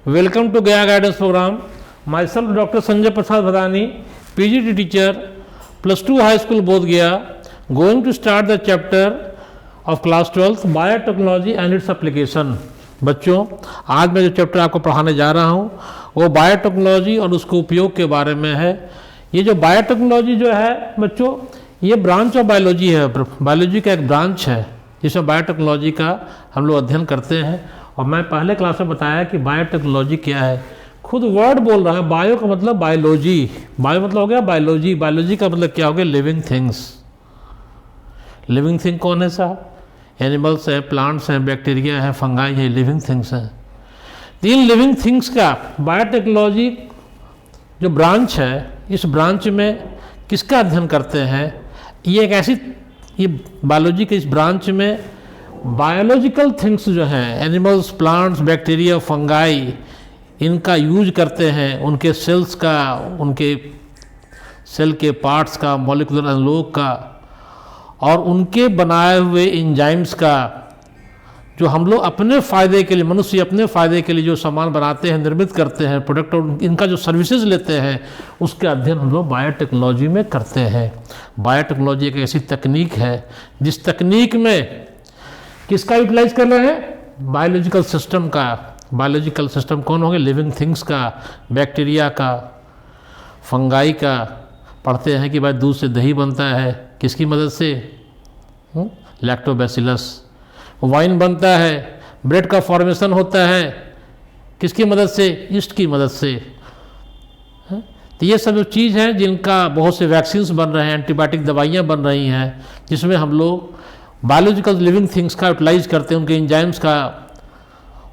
Welcome to Gaya Guidance Program. Myself Dr. Sanjay Prasad Bhadani, PGT teacher, +2 high school Bodh Gaya, going to start the chapter of class 12th Biotechnology and its application. बच्चों, आज मैं जो chapter आपको पढ़ाने जा रहा हूँ वो बायोटेक्नोलॉजी और उसके उपयोग के बारे में है। ये जो बायोटेक्नोलॉजी जो है बच्चों, ये ब्रांच ऑफ बायोलॉजी है, बायोलॉजी का एक ब्रांच है जिसमें बायोटेक्नोलॉजी का हम लोग अध्ययन करते हैं। और मैं पहले क्लास में बताया कि बायोटेक्नोलॉजी क्या है। खुद वर्ड बोल रहा है, बायो का मतलब बायोलॉजी, बायो मतलब हो गया बायोलॉजी, बायोलॉजी का मतलब क्या हो गया लिविंग थिंग्स। लिविंग थिंग कौन है साहब? एनिमल्स हैं, प्लांट्स हैं, बैक्टीरिया है, फंगाई है, लिविंग थिंग्स हैं। तीन लिविंग थिंग्स का बायोटेक्नोलॉजी जो ब्रांच है, इस ब्रांच में किसका अध्ययन करते हैं? ये एक ऐसी, ये बायोलॉजी के इस ब्रांच में बायोलॉजिकल थिंग्स जो हैं, एनिमल्स, प्लांट्स, बैक्टीरिया, फंगाई, इनका यूज करते हैं, उनके सेल्स का, उनके सेल के पार्ट्स का, मॉलिक्यूलर एनालॉग का और उनके बनाए हुए एंजाइम्स का, जो हम लोग अपने फ़ायदे के लिए, मनुष्य अपने फ़ायदे के लिए जो सामान बनाते हैं, निर्मित करते हैं, प्रोडक्ट, और इनका जो सर्विसेज लेते हैं, उसके अध्ययन हम लोग बायोटेक्नोलॉजी में करते हैं। बायोटेक्नोलॉजी एक ऐसी तकनीक है जिस तकनीक में किसका यूटिलाइज कर रहे हैं? बायोलॉजिकल सिस्टम का। बायोलॉजिकल सिस्टम कौन होंगे? लिविंग थिंग्स का, बैक्टीरिया का, फंगाई का। पढ़ते हैं कि भाई दूध से दही बनता है, किसकी मदद से? लैक्टोबैसिलस। वाइन बनता है, ब्रेड का फॉर्मेशन होता है, किसकी मदद से? ईस्ट की मदद से। तो ये सब जो चीज़ है जिनका बहुत से वैक्सीन्स बन रहे हैं, एंटीबायोटिक दवाइयाँ बन रही हैं, जिसमें हम लोग बायोलॉजिकल लिविंग थिंग्स का यूटिलाइज करते हैं, उनके एंजाइम्स का,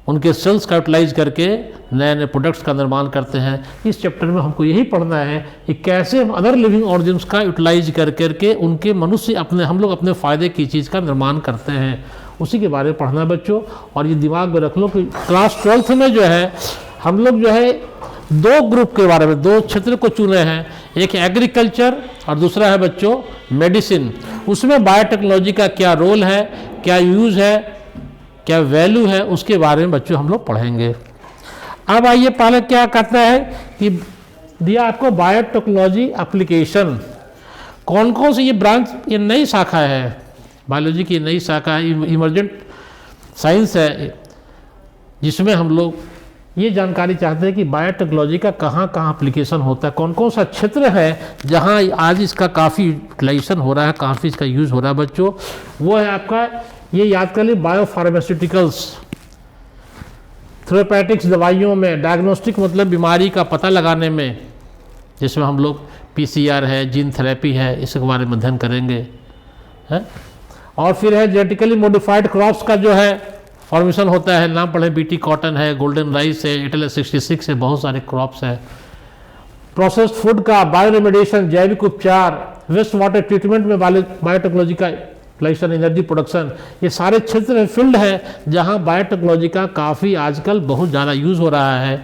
उनके सेल्स का यूटिलाइज करके नए नए प्रोडक्ट्स का निर्माण करते हैं। इस चैप्टर में हमको यही पढ़ना है कि कैसे हम अदर लिविंग ऑर्गेनिम्स का यूटिलाइज कर करके उनके मनुष्य अपने, हम लोग अपने फ़ायदे की चीज़ का निर्माण करते हैं, उसी के बारे में पढ़ना बच्चों। और ये दिमाग में रख लो कि क्लास 12th में जो है हम लोग जो है दो ग्रुप के बारे में, दो क्षेत्र को चुने हैं, एक एग्रीकल्चर और दूसरा है बच्चों मेडिसिन। उसमें बायोटेक्नोलॉजी का क्या रोल है, क्या यूज़ है, क्या वैल्यू है, उसके बारे में बच्चों हम लोग पढ़ेंगे। अब आइए पहले क्या कहता है कि दिया आपको बायोटेक्नोलॉजी एप्लीकेशन। कौन कौन सी ये ब्रांच, ये नई शाखा है बायोलॉजी की, नई शाखा है, इमर्जेंट साइंस है, जिसमें हम लोग ये जानकारी चाहते हैं कि बायोटेक्नोलॉजी का कहाँ कहाँ एप्लीकेशन होता है, कौन कौन सा क्षेत्र है जहाँ आज इसका काफ़ी यूटिलाइजेशन हो रहा है, काफ़ी इसका यूज़ हो रहा है बच्चों। वो है आपका, ये याद कर ली, बायोफार्मास्यूटिकल्स, थेरेपेटिक्स दवाइयों में, डायग्नोस्टिक मतलब बीमारी का पता लगाने में, जिसमें हम लोग PCR है, जीन थेरेपी है, इसके बारे में अध्ययन करेंगे है। और फिर है जेनेटिकली मॉडिफाइड क्रॉप्स का जो है फॉर्मेशन होता है, नाम पढ़े, BT कॉटन है, गोल्डन राइस है, एटल 66 है, बहुत सारे क्रॉप्स हैं। प्रोसेस्ड फूड का, बायो रेमेडिएशन, जैविक उपचार, वेस्ट वाटर ट्रीटमेंट में बायोटेक्नोलॉजी का एप्लीकेशन, एनर्जी प्रोडक्शन, ये सारे क्षेत्र फील्ड है जहां बायोटेक्नोलॉजी का काफ़ी आजकल बहुत ज़्यादा यूज़ हो रहा है।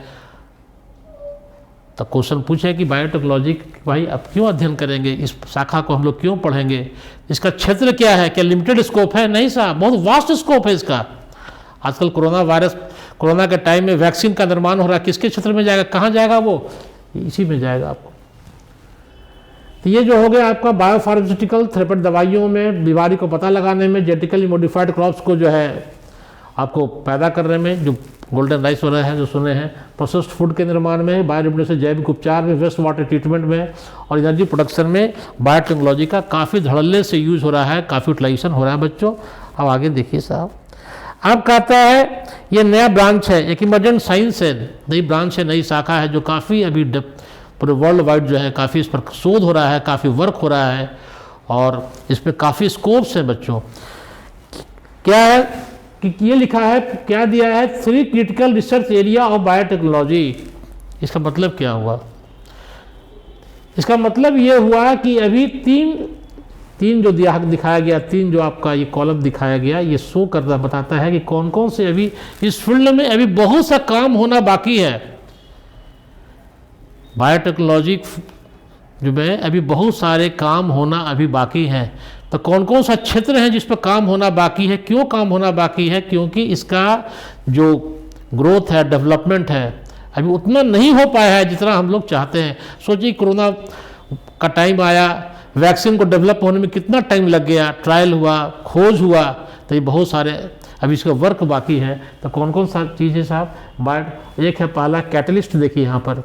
तो क्वेश्चन पूछे कि बायोटेक्नोलॉजी भाई अब क्यों अध्ययन करेंगे, इस शाखा को हम लोग क्यों पढ़ेंगे, इसका क्षेत्र क्या है, क्या लिमिटेड स्कोप है? नहीं साहब, बहुत वास्ट स्कोप है इसका। आजकल कोरोना के टाइम में वैक्सीन का निर्माण हो रहा है, किसके क्षेत्र में जाएगा, कहाँ जाएगा? वो इसी में जाएगा आपको। तो ये जो हो गया आपका बायोफार्मास्यूटिकल, थेरेपेटिक दवाइयों में, बीमारी को पता लगाने में, जेनेटिकली मॉडिफाइड क्रॉप्स को जो है आपको पैदा करने में, जो गोल्डन राइस हो रहा है जो सुने हैं, प्रोसेस्ड फूड के निर्माण में, बायो रेमेडिएशन, जैविक उपचार में, वेस्ट वाटर ट्रीटमेंट में और एनर्जी प्रोडक्शन में बायोटेक्नोलॉजी का काफ़ी धड़ल्ले से यूज़ हो रहा है, काफ़ी यूटिलाइजेशन हो रहा है बच्चों। अब आगे देखिए साहब, अब कहता है ये नया ब्रांच है, एक इमर्जेंट साइंस है, नई ब्रांच है, नई शाखा है, जो काफ़ी अभी पूरे वर्ल्ड वाइड जो है काफ़ी इस पर शोध हो रहा है, काफ़ी वर्क हो रहा है और इस पर काफ़ी स्कोप्स हैं बच्चों। क्या है कि ये लिखा है, क्या दिया है, 3 critical research area of biotechnology. इसका मतलब क्या हुआ? इसका मतलब ये हुआ कि अभी तीन जो दिखाया गया, 3 जो आपका ये कॉलम दिखाया गया, ये शो करता बताता है कि कौन कौन से अभी इस फील्ड में अभी बहुत सा काम होना बाकी है। बायोटेक्नोलॉजी जो में अभी बहुत सारे काम होना अभी बाकी हैं। तो कौन कौन सा क्षेत्र है जिस पर काम होना बाकी है? क्यों काम होना बाकी है? क्योंकि इसका जो ग्रोथ है, डेवलपमेंट है, अभी उतना नहीं हो पाया है जितना हम लोग चाहते हैं। सोचिए कोरोना का टाइम आया, वैक्सीन को डेवलप होने में कितना टाइम लग गया, ट्रायल हुआ, खोज हुआ, तो ये बहुत सारे अभी इसका वर्क बाकी है। तो कौन कौन सा चीज़ है साहब? बट एक है पहला कैटलिस्ट। देखिए यहाँ पर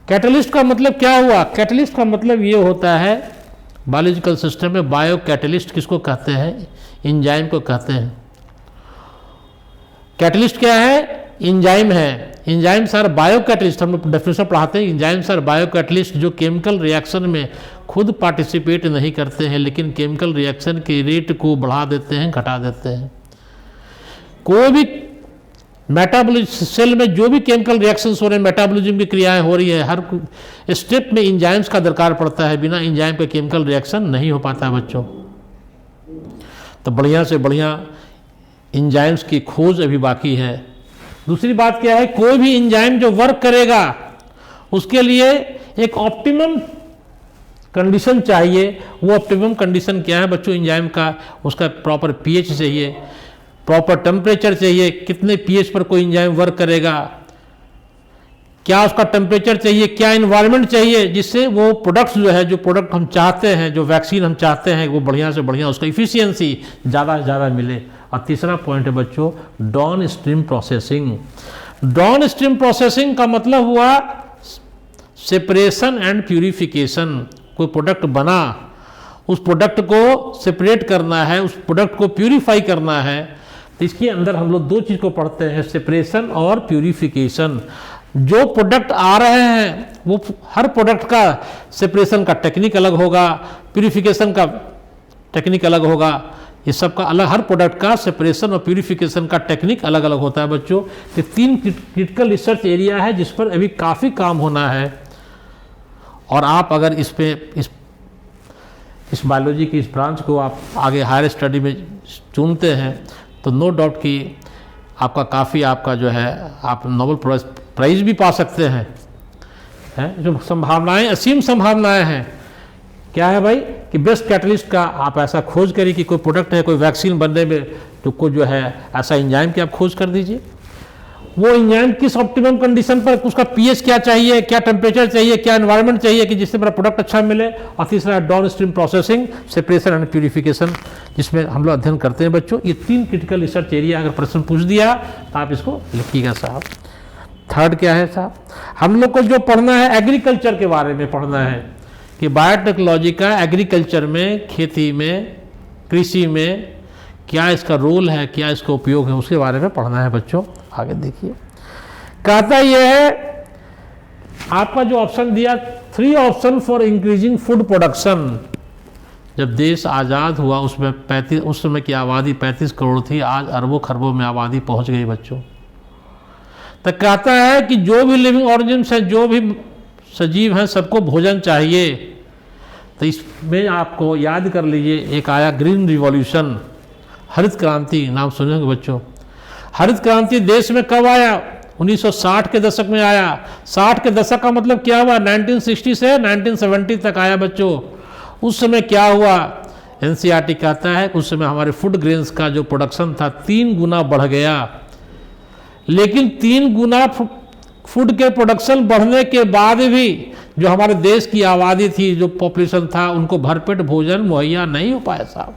कैटलिस्ट का मतलब क्या हुआ? कैटलिस्ट का मतलब ये होता है बायोलॉजिकल सिस्टम में बायो कैटलिस्ट किसको कहते हैं? एंजाइम को कहते हैं। कैटलिस्ट क्या है? एंजाइम है। एंजाइम सर बायो कैटलिस्ट, हम लोग डेफिनेशन पढ़ाते हैं। एंजाइम सर बायो कैटलिस्ट जो केमिकल रिएक्शन में खुद पार्टिसिपेट नहीं करते हैं लेकिन केमिकल रिएक्शन के रेट को बढ़ा देते हैं, घटा देते हैं। कोई भी मेटाबॉलिज्म सेल में जो भी केमिकल रिएक्शंस हो रहे हैं, मेटाबॉलिज्म की क्रियाएं हो रही है, हर स्टेप में एंजाइम्स का दरकार पड़ता है। बिना एंजाइम का केमिकल रिएक्शन नहीं हो पाता है बच्चों। तो बढ़िया से बढ़िया एंजाइम्स की खोज अभी बाकी है। दूसरी बात क्या है? कोई भी एंजाइम जो वर्क करेगा उसके लिए एक ऑप्टिमम कंडीशन चाहिए। वो ऑप्टिमम कंडीशन क्या है बच्चों? एंजाइम का उसका प्रॉपर पीएच चाहिए, प्रॉपर टेम्परेचर चाहिए। कितने पीएच पर कोई एंजाइम वर्क करेगा, क्या उसका टेम्परेचर चाहिए, क्या एनवायरनमेंट चाहिए, जिससे वो प्रोडक्ट्स जो है, जो प्रोडक्ट हम चाहते हैं, जो वैक्सीन हम चाहते हैं, वो बढ़िया से बढ़िया उसका इफिशियंसी ज़्यादा से ज़्यादा मिले। और तीसरा पॉइंट है बच्चों down stream processing. Down stream processing का मतलब हुआ सेपरेशन एंड प्यूरिफिकेशन। कोई प्रोडक्ट बना, उस प्रोडक्ट को सेपरेट करना है, उस प्रोडक्ट को प्यूरिफाई करना है। तो इसके अंदर हम लोग दो चीज़ को पढ़ते हैं, सेपरेशन और प्यूरिफिकेशन। जो प्रोडक्ट आ रहे हैं वो हर प्रोडक्ट का सेपरेशन का टेक्निक अलग होगा, प्यूरिफिकेशन का टेक्निक अलग होगा। ये सब का अलग, हर प्रोडक्ट का सेपरेशन और प्यूरिफिकेशन का टेक्निक अलग अलग होता है बच्चों। ये तीन क्रिटिकल रिसर्च एरिया है जिस पर अभी काफ़ी काम होना है। और आप अगर इस बायोलॉजी की इस ब्रांच को आप आगे हायर स्टडी में चुनते हैं तो नो डाउट कि आपका काफ़ी आपका जो है आप नोबेल प्राइज़ भी पा सकते हैं। जो संभावनाएं, असीम संभावनाएं हैं। क्या है भाई कि बेस्ट कैटलिस्ट का आप ऐसा खोज करिए कि कोई प्रोडक्ट है, कोई वैक्सीन बनने में तो कोई जो है ऐसा एंजाइम की आप खोज कर दीजिए। वो एंजाइम किस ऑप्टिमम कंडीशन पर, उसका पीएच क्या चाहिए, क्या टेम्परेचर चाहिए, क्या एनवायरनमेंट चाहिए कि जिससे मेरा प्रोडक्ट अच्छा मिले। और तीसरा down stream processing, separation and purification, जिसमें हम लोग अध्ययन करते हैं बच्चों। ये तीन क्रिटिकल रिसर्च एरिया अगर प्रश्न पूछ दिया तो आप इसको लिखिएगा साहब। थर्ड क्या है साहब? हम लोग को जो पढ़ना है एग्रीकल्चर के बारे में पढ़ना है कि बायोटेक्नोलॉजी का एग्रीकल्चर में, खेती में, कृषि में क्या इसका रोल है, क्या इसका उपयोग है, उसके बारे में पढ़ना है बच्चों। आगे देखिए, कहता यह है आपका जो ऑप्शन दिया 3 option for increasing food production. जब देश आज़ाद हुआ उसमें 35, उस समय की आबादी 35 करोड़ थी, आज अरबों खरबों में आबादी पहुंच गई बच्चों। तो कहता है कि जो भी लिविंग ऑर्गेनिम्स हैं, जो भी सजीव हैं, सबको भोजन चाहिए। तो इसमें आपको याद कर लीजिए, एक आया ग्रीन रिवॉल्यूशन, हरित क्रांति, नाम सुने होंगे बच्चों। हरित क्रांति देश में कब आया? 1960 के दशक में आया। 60 के दशक का मतलब क्या हुआ? 1960 से 1970 तक आया बच्चों। उस समय क्या हुआ? एनसीईआरटी कहता है उस समय हमारे फूड ग्रेन्स का जो प्रोडक्शन था 3 गुना बढ़ गया। लेकिन 3 गुना फूड के प्रोडक्शन बढ़ने के बाद भी जो हमारे देश की आबादी थी, जो पॉपुलेशन था, उनको भरपेट भोजन मुहैया नहीं हो पाया साहब।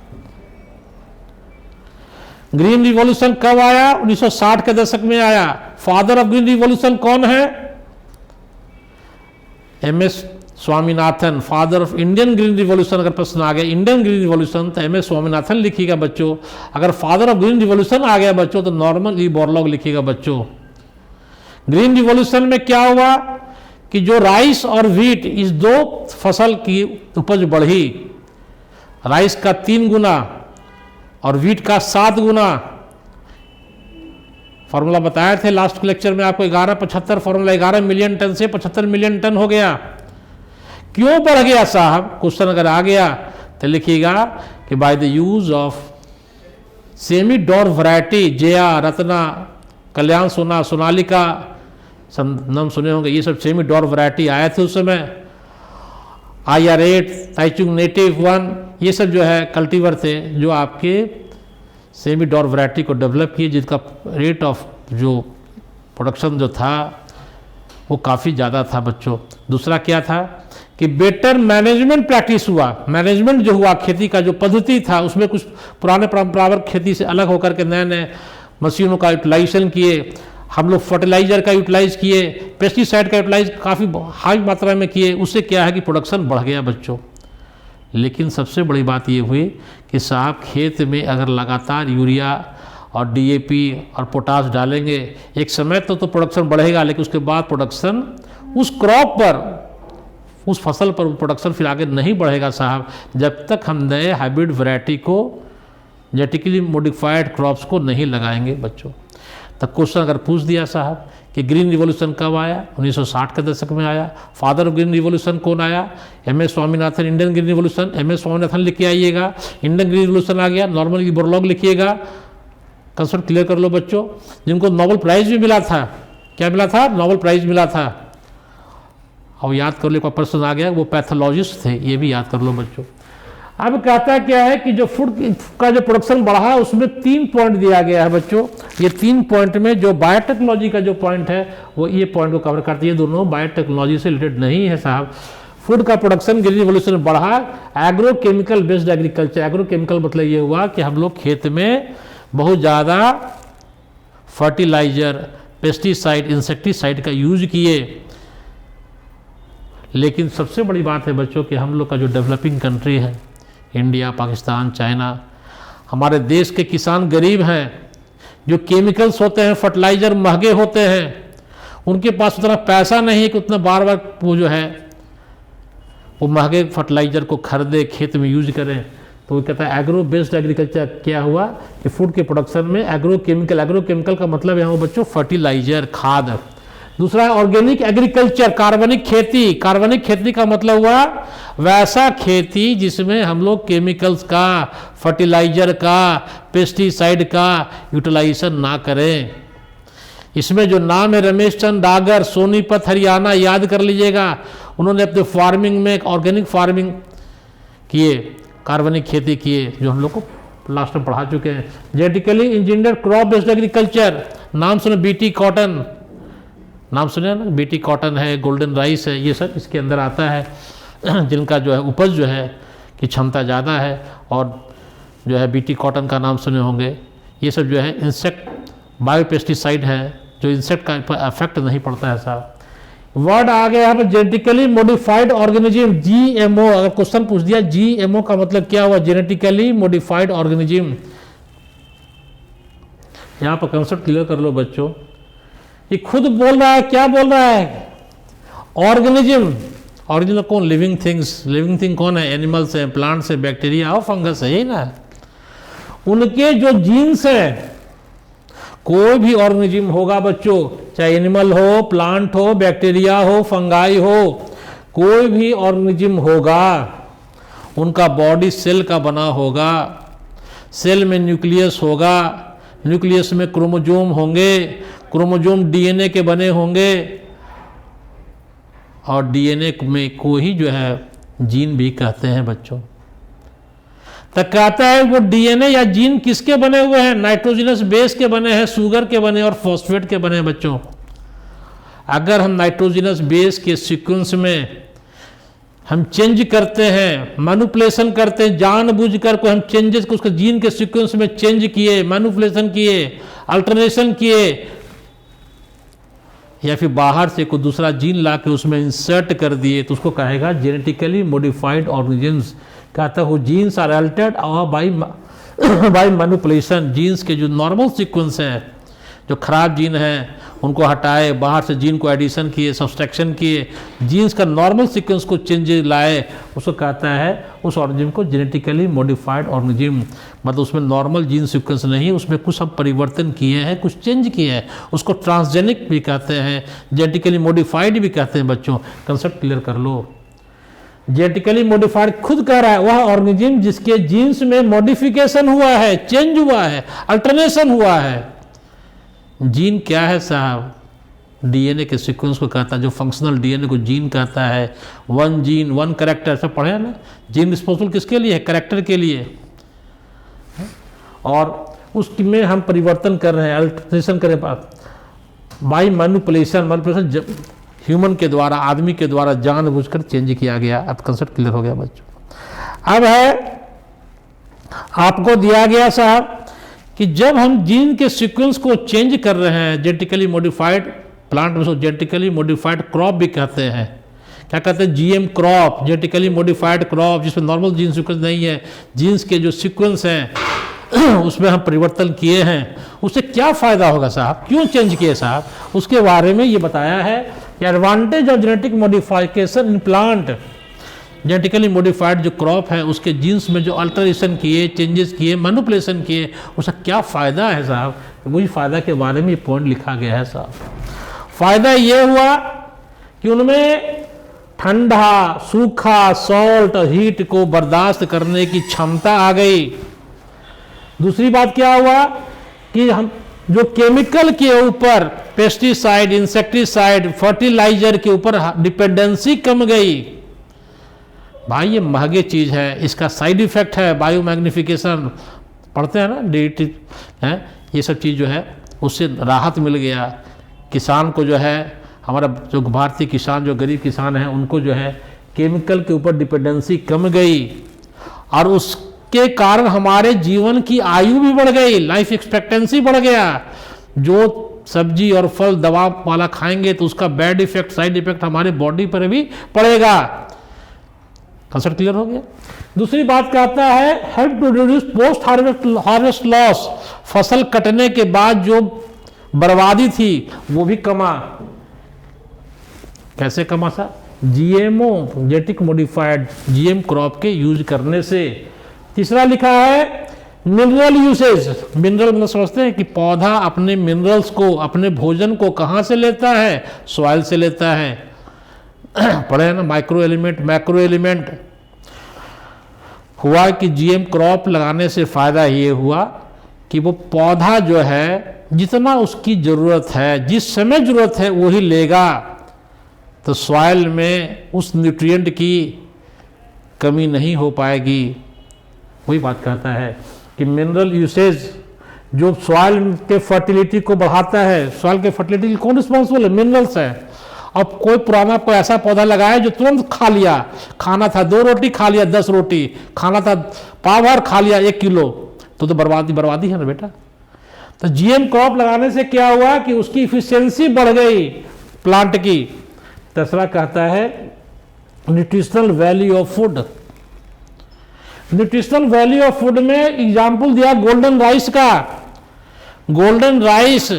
ग्रीन रिवॉल्यूशन कब आया? 1960 के दशक में आया। फादर ऑफ ग्रीन रिवॉल्यूशन कौन है? MS Swaminathan, father of Indian green revolution. अगर प्रश्न आ गया इंडियन ग्रीन रिवॉल्यूशन तो एमएस स्वामीनाथन लिखिएगा बच्चों। अगर फादर ऑफ ग्रीन रिवॉल्यूशन आ गया बच्चों तो नॉर्मन ई बोरलॉग लिखिएगा बच्चों। ग्रीन रिवॉल्यूशन में क्या हुआ कि जो राइस और व्हीट, इस 2 फसल की उपज बढ़ी। राइस का 3 गुना और व्हीट का 7 गुना। फॉर्मूला बताए थे लास्ट लेक्चर में आपको, 1175 फॉर्मूला 11 मिलियन टन से 75 मिलियन टन हो गया। क्यों बढ़ गया साहब? क्वेश्चन अगर आ गया तो लिखिएगा कि by the use of semi dwarf variety, Jaya, Ratna, Kalyan Sona, Sonalika, नाम सुने होंगे, ये सब सेमी डॉर वैरायटी आए थे उस समय। IR8, ताइचुंग नेटिव 1, ये सब जो है कल्टीवर थे जो आपके सेमी डॉर वैरायटी को डेवलप किए, जिसका रेट ऑफ जो प्रोडक्शन जो था वो काफ़ी ज़्यादा था बच्चों। दूसरा क्या था कि बेटर मैनेजमेंट प्रैक्टिस हुआ। मैनेजमेंट जो हुआ, खेती का जो पद्धति था उसमें कुछ पुराने परंपरागत खेती से अलग होकर के नए नए मशीनों का यूटिलाइजेशन किए। हम लोग फर्टिलाइजर का यूटिलाइज किए, पेस्टिसाइड का यूटिलाइज काफ़ी हाई मात्रा में किए। उससे क्या है कि प्रोडक्शन बढ़ गया बच्चों। लेकिन सबसे बड़ी बात ये हुई कि साहब खेत में अगर लगातार यूरिया और डीएपी और पोटास डालेंगे, एक समय तो प्रोडक्शन बढ़ेगा, लेकिन उसके बाद प्रोडक्शन उस क्रॉप पर, उस फसल पर प्रोडक्शन फिर आगे नहीं बढ़ेगा साहब, जब तक हम नए हाइब्रिड वैरायटी को, जेनेटिकली मॉडिफाइड क्रॉप्स को नहीं लगाएंगे बच्चों। तब क्वेश्चन अगर पूछ दिया साहब कि ग्रीन रिवॉल्यूशन कब आया, 1960 के दशक में आया। फादर ऑफ ग्रीन रिवॉल्यूशन कौन आया? MS. Swaminathan, Indian green revolution. MS. Swaminathan लिख के आइएगा। इंडियन ग्रीन रिवॉल्यूशन आ गया, नॉर्मल बोरलॉग लिखिएगा। कंसेप्ट क्लियर कर लो बच्चों। जिनको नोबेल प्राइज भी मिला था, क्या मिला था? नोबेल प्राइज मिला था। और याद कर लो, एक पर्सन आ गया, वो पैथोलॉजिस्ट थे, ये भी याद कर लो बच्चों। अब कहता क्या है कि जो फूड का जो प्रोडक्शन बढ़ा उसमें 3 पॉइंट दिया गया है बच्चों। ये 3 पॉइंट में जो बायोटेक्नोलॉजी का जो पॉइंट है वो ये पॉइंट को कवर करती है। दोनों बायोटेक्नोलॉजी से रिलेटेड नहीं है साहब। फूड का प्रोडक्शन ग्रीन रिवॉल्यूशन बढ़ा, एग्रोकेमिकल बेस्ड एग्रीकल्चर। एग्रोकेमिकल मतलब ये हुआ कि हम लोग खेत में बहुत ज़्यादा फर्टिलाइजर, पेस्टिसाइड, इंसेक्टिसाइड का यूज किए। लेकिन सबसे बड़ी बात है बच्चों कि हम लोग का जो डेवलपिंग कंट्री है, इंडिया, पाकिस्तान, चाइना, हमारे देश के किसान गरीब हैं। जो केमिकल्स होते हैं, फर्टिलाइजर महंगे होते हैं, उनके पास उतना पैसा नहीं है कि उतना बार बार वो जो है वो महंगे फर्टिलाइजर को खरीदे, खेत में यूज करें। तो वो कहता है एग्रो बेस्ड एग्रीकल्चर। क्या हुआ कि फूड के प्रोडक्शन में एग्रोकेमिकल, एग्रोकेमिकल का मतलब यहाँ बच्चों फर्टिलाइजर, खाद। दूसरा है ऑर्गेनिक एग्रीकल्चर, कार्बनिक खेती। कार्बनिक खेती का मतलब हुआ वैसा खेती जिसमें हम लोग केमिकल्स का, फर्टिलाइजर का, पेस्टिसाइड का यूटिलाइजेशन ना करें। इसमें जो नाम है रमेश चंद डागर, सोनीपत, हरियाणा, याद कर लीजिएगा। उन्होंने अपने फार्मिंग में एक ऑर्गेनिक फार्मिंग किए, कार्बनिक खेती किए, जो हम लोग को लास्ट में पढ़ा चुके हैं। Genetically engineered crop based agriculture, नाम सुने, बीटी कॉटन, नाम सुने ना, बीटी कॉटन है, गोल्डन राइस है, ये सब इसके अंदर आता है। जिनका जो है उपज जो है की क्षमता ज़्यादा है, और जो है बीटी कॉटन का नाम सुने होंगे। ये सब जो है इंसेक्ट बायोपेस्टिसाइड है, जो इंसेक्ट का इफेक्ट नहीं पड़ता है साहब। वर्ड आ गया है जेनेटिकली मॉडिफाइड ऑर्गेनिज्म, जीएमओ। अगर क्वेश्चन पूछ दिया जीएमओ का मतलब क्या हुआ, जेनेटिकली मॉडिफाइड ऑर्गेनिज्म। यहां पर कंसेप्ट क्लियर कर लो बच्चों। ये खुद बोल रहा है, क्या बोल रहा है? ऑर्गेनिज्म। ऑर्गेनिज्म कौन? Living things. लिविंग थिंग कौन है? एनिमल्स है, प्लांट्स है, बैक्टीरिया और फंगस है, यही ना। उनके जो जीन्स है, कोई भी ऑर्गेनिज्म होगा बच्चों, चाहे एनिमल हो, प्लांट हो, बैक्टीरिया हो, फंगाई हो, कोई भी ऑर्गेनिज्म होगा, उनका बॉडी सेल का बना होगा। सेल में न्यूक्लियस होगा, न्यूक्लियस में क्रोमोजोम होंगे, क्रोमोजोम डीएनए के बने होंगे, और डीएनए में को ही जो है जीन भी कहते हैं बच्चों। तो कहता है वो डीएनए या जीन किसके बने हुए हैं? नाइट्रोजनस बेस के बने हैं, शुगर के बने और फॉस्फेट के बने हैं बच्चों। अगर हम नाइट्रोजनस बेस के सीक्वेंस में हम चेंज करते हैं, मैनिपुलेशन करते हैं, जानबूझकर को हम चेंजेस को उसके जीन के सीक्वेंस में चेंज किए, मैनिपुलेशन किए, अल्टरनेशन किए, या फिर बाहर से कोई दूसरा जीन ला के उसमें इंसर्ट कर दिए, तो उसको कहेगा जेनेटिकली मॉडिफाइड ऑर्गेनिजम्स। कहता है वो जीन्स आर अल्टर्ड और बाय मैनिपुलेशन। जीन्स के जो नॉर्मल सीक्वेंस हैं, जो खराब जीन हैं उनको हटाए, बाहर से जीन को एडिशन किए, सब्सट्रैक्शन किए, जीन्स का नॉर्मल सीक्वेंस को चेंज लाए, उसको कहता है उस ऑर्गेनिज्म को जेनेटिकली मॉडिफाइड ऑर्गेनिज्म। मतलब उसमें नॉर्मल जीन सीक्वेंस नहीं है, उसमें कुछ हम परिवर्तन किए हैं, कुछ चेंज किए हैं, उसको ट्रांसजेनिक भी कहते हैं, जेनेटिकली मॉडिफाइड भी कहते हैं बच्चों। कंसेप्ट क्लियर कर लो। जेनेटिकली मॉडिफाइड खुद कह रहा है वह ऑर्गेनिज्म जिसके जीन्स में मॉडिफिकेशन हुआ है, चेंज हुआ है, अल्टरनेशन हुआ है। जीन क्या है साहब? डीएनए के सीक्वेंस को कहता है, जो फंक्शनल डीएनए को जीन कहता है। वन जीन वन कैरेक्टर, सब पढ़े ना। जीन रिस्पॉन्सिबल किसके लिए है? कैरेक्टर के लिए। और उसमें हम परिवर्तन कर रहे हैं, अल्टरेशन कर रहे हैं। बाई मैनिपुलेशन ह्यूमन के द्वारा, आदमी के द्वारा जानबूझकर चेंज किया गया। अब कंसेप्ट क्लियर हो गया बच्चों। अब है आपको दिया गया साहब कि जब हम जीन के सीक्वेंस को चेंज कर रहे हैं, जेनेटिकली मॉडिफाइड प्लांट में जेनेटिकली मॉडिफाइड क्रॉप भी कहते हैं, क्या कहते हैं, GM crop, genetically modified crop, जिसमें नॉर्मल जीन सीक्वेंस नहीं है, जीन्स के जो सीक्वेंस हैं उसमें हम परिवर्तन किए हैं, उससे क्या फ़ायदा होगा साहब, क्यों चेंज किए साहब, उसके बारे में ये बताया है कि advantage of genetic modification in plant, genetically modified जो क्रॉप है उसके जीन्स में जो अल्टरेशन किए, चेंजेस किए, मैनिपुलेशन किए, उसका क्या फ़ायदा है साहब, वही फ़ायदा के बारे में ये पॉइंट लिखा गया है साहब। फ़ायदा ये हुआ कि उनमें ठंडा, सूखा, सॉल्ट और हीट को बर्दाश्त करने की क्षमता आ गई। दूसरी बात क्या हुआ कि हम जो केमिकल के ऊपर, पेस्टिसाइड, इंसेक्टिसाइड, फर्टिलाइजर के ऊपर डिपेंडेंसी कम गई। भाई ये महंगे चीज़ है, इसका साइड इफेक्ट है बायोमैग्निफिकेशन, पढ़ते हैं ना डीटी है, ये सब चीज़ जो है उससे राहत मिल गया। किसान को जो है, हमारा जो भारतीय किसान, जो गरीब किसान हैं, उनको जो है केमिकल के ऊपर डिपेंडेंसी कम गई और उसके कारण हमारे जीवन की आयु भी बढ़ गई, लाइफ एक्सपेक्टेंसी बढ़ गया। जो सब्जी और फल दवा वाला खाएंगे तो उसका बैड इफेक्ट, साइड इफेक्ट हमारे बॉडी पर भी पड़ेगा। कंसेप्ट क्लियर हो गया। दूसरी बात कहता है help to reduce post harvest loss, फसल कटने के बाद जो बर्बादी थी वो भी कमा। कैसे कमा सा? GMO, genetic modified GM crop के यूज करने से। तीसरा लिखा है मिनरल यूसेज, मिनरल मतलब समझते हैं कि पौधा अपने मिनरल्स को, अपने भोजन को कहाँ से लेता है? सॉइल से लेता है। पढ़े हैं ना, माइक्रो एलिमेंट, मैक्रो एलिमेंट। हुआ कि जीएम क्रॉप लगाने से फ़ायदा ये हुआ कि वो पौधा जो है जितना उसकी ज़रूरत है, जिस समय ज़रूरत है वही लेगा, तो सॉइल में उस न्यूट्रिएंट की कमी नहीं हो पाएगी। वही बात कहता है कि मिनरल यूसेज जो सॉइल के फर्टिलिटी को बढ़ाता है, सॉइल के फर्टिलिटी की कौन रिस्पॉन्सिबल है? मिनरल्स है। अब कोई पुराना कोई ऐसा पौधा लगाया जो तुरंत खा लिया, खाना था 2 रोटी खा लिया 10 रोटी, खाना था पाव भर खा लिया 1 किलो, तो बर्बादी है ना बेटा। तो जीएम क्रॉप लगाने से क्या हुआ कि उसकी इफिशियंसी बढ़ गई प्लांट की। तीसरा कहता है nutritional value of food. Nutritional value of food में एग्जाम्पल दिया गोल्डन राइस का। गोल्डन राइस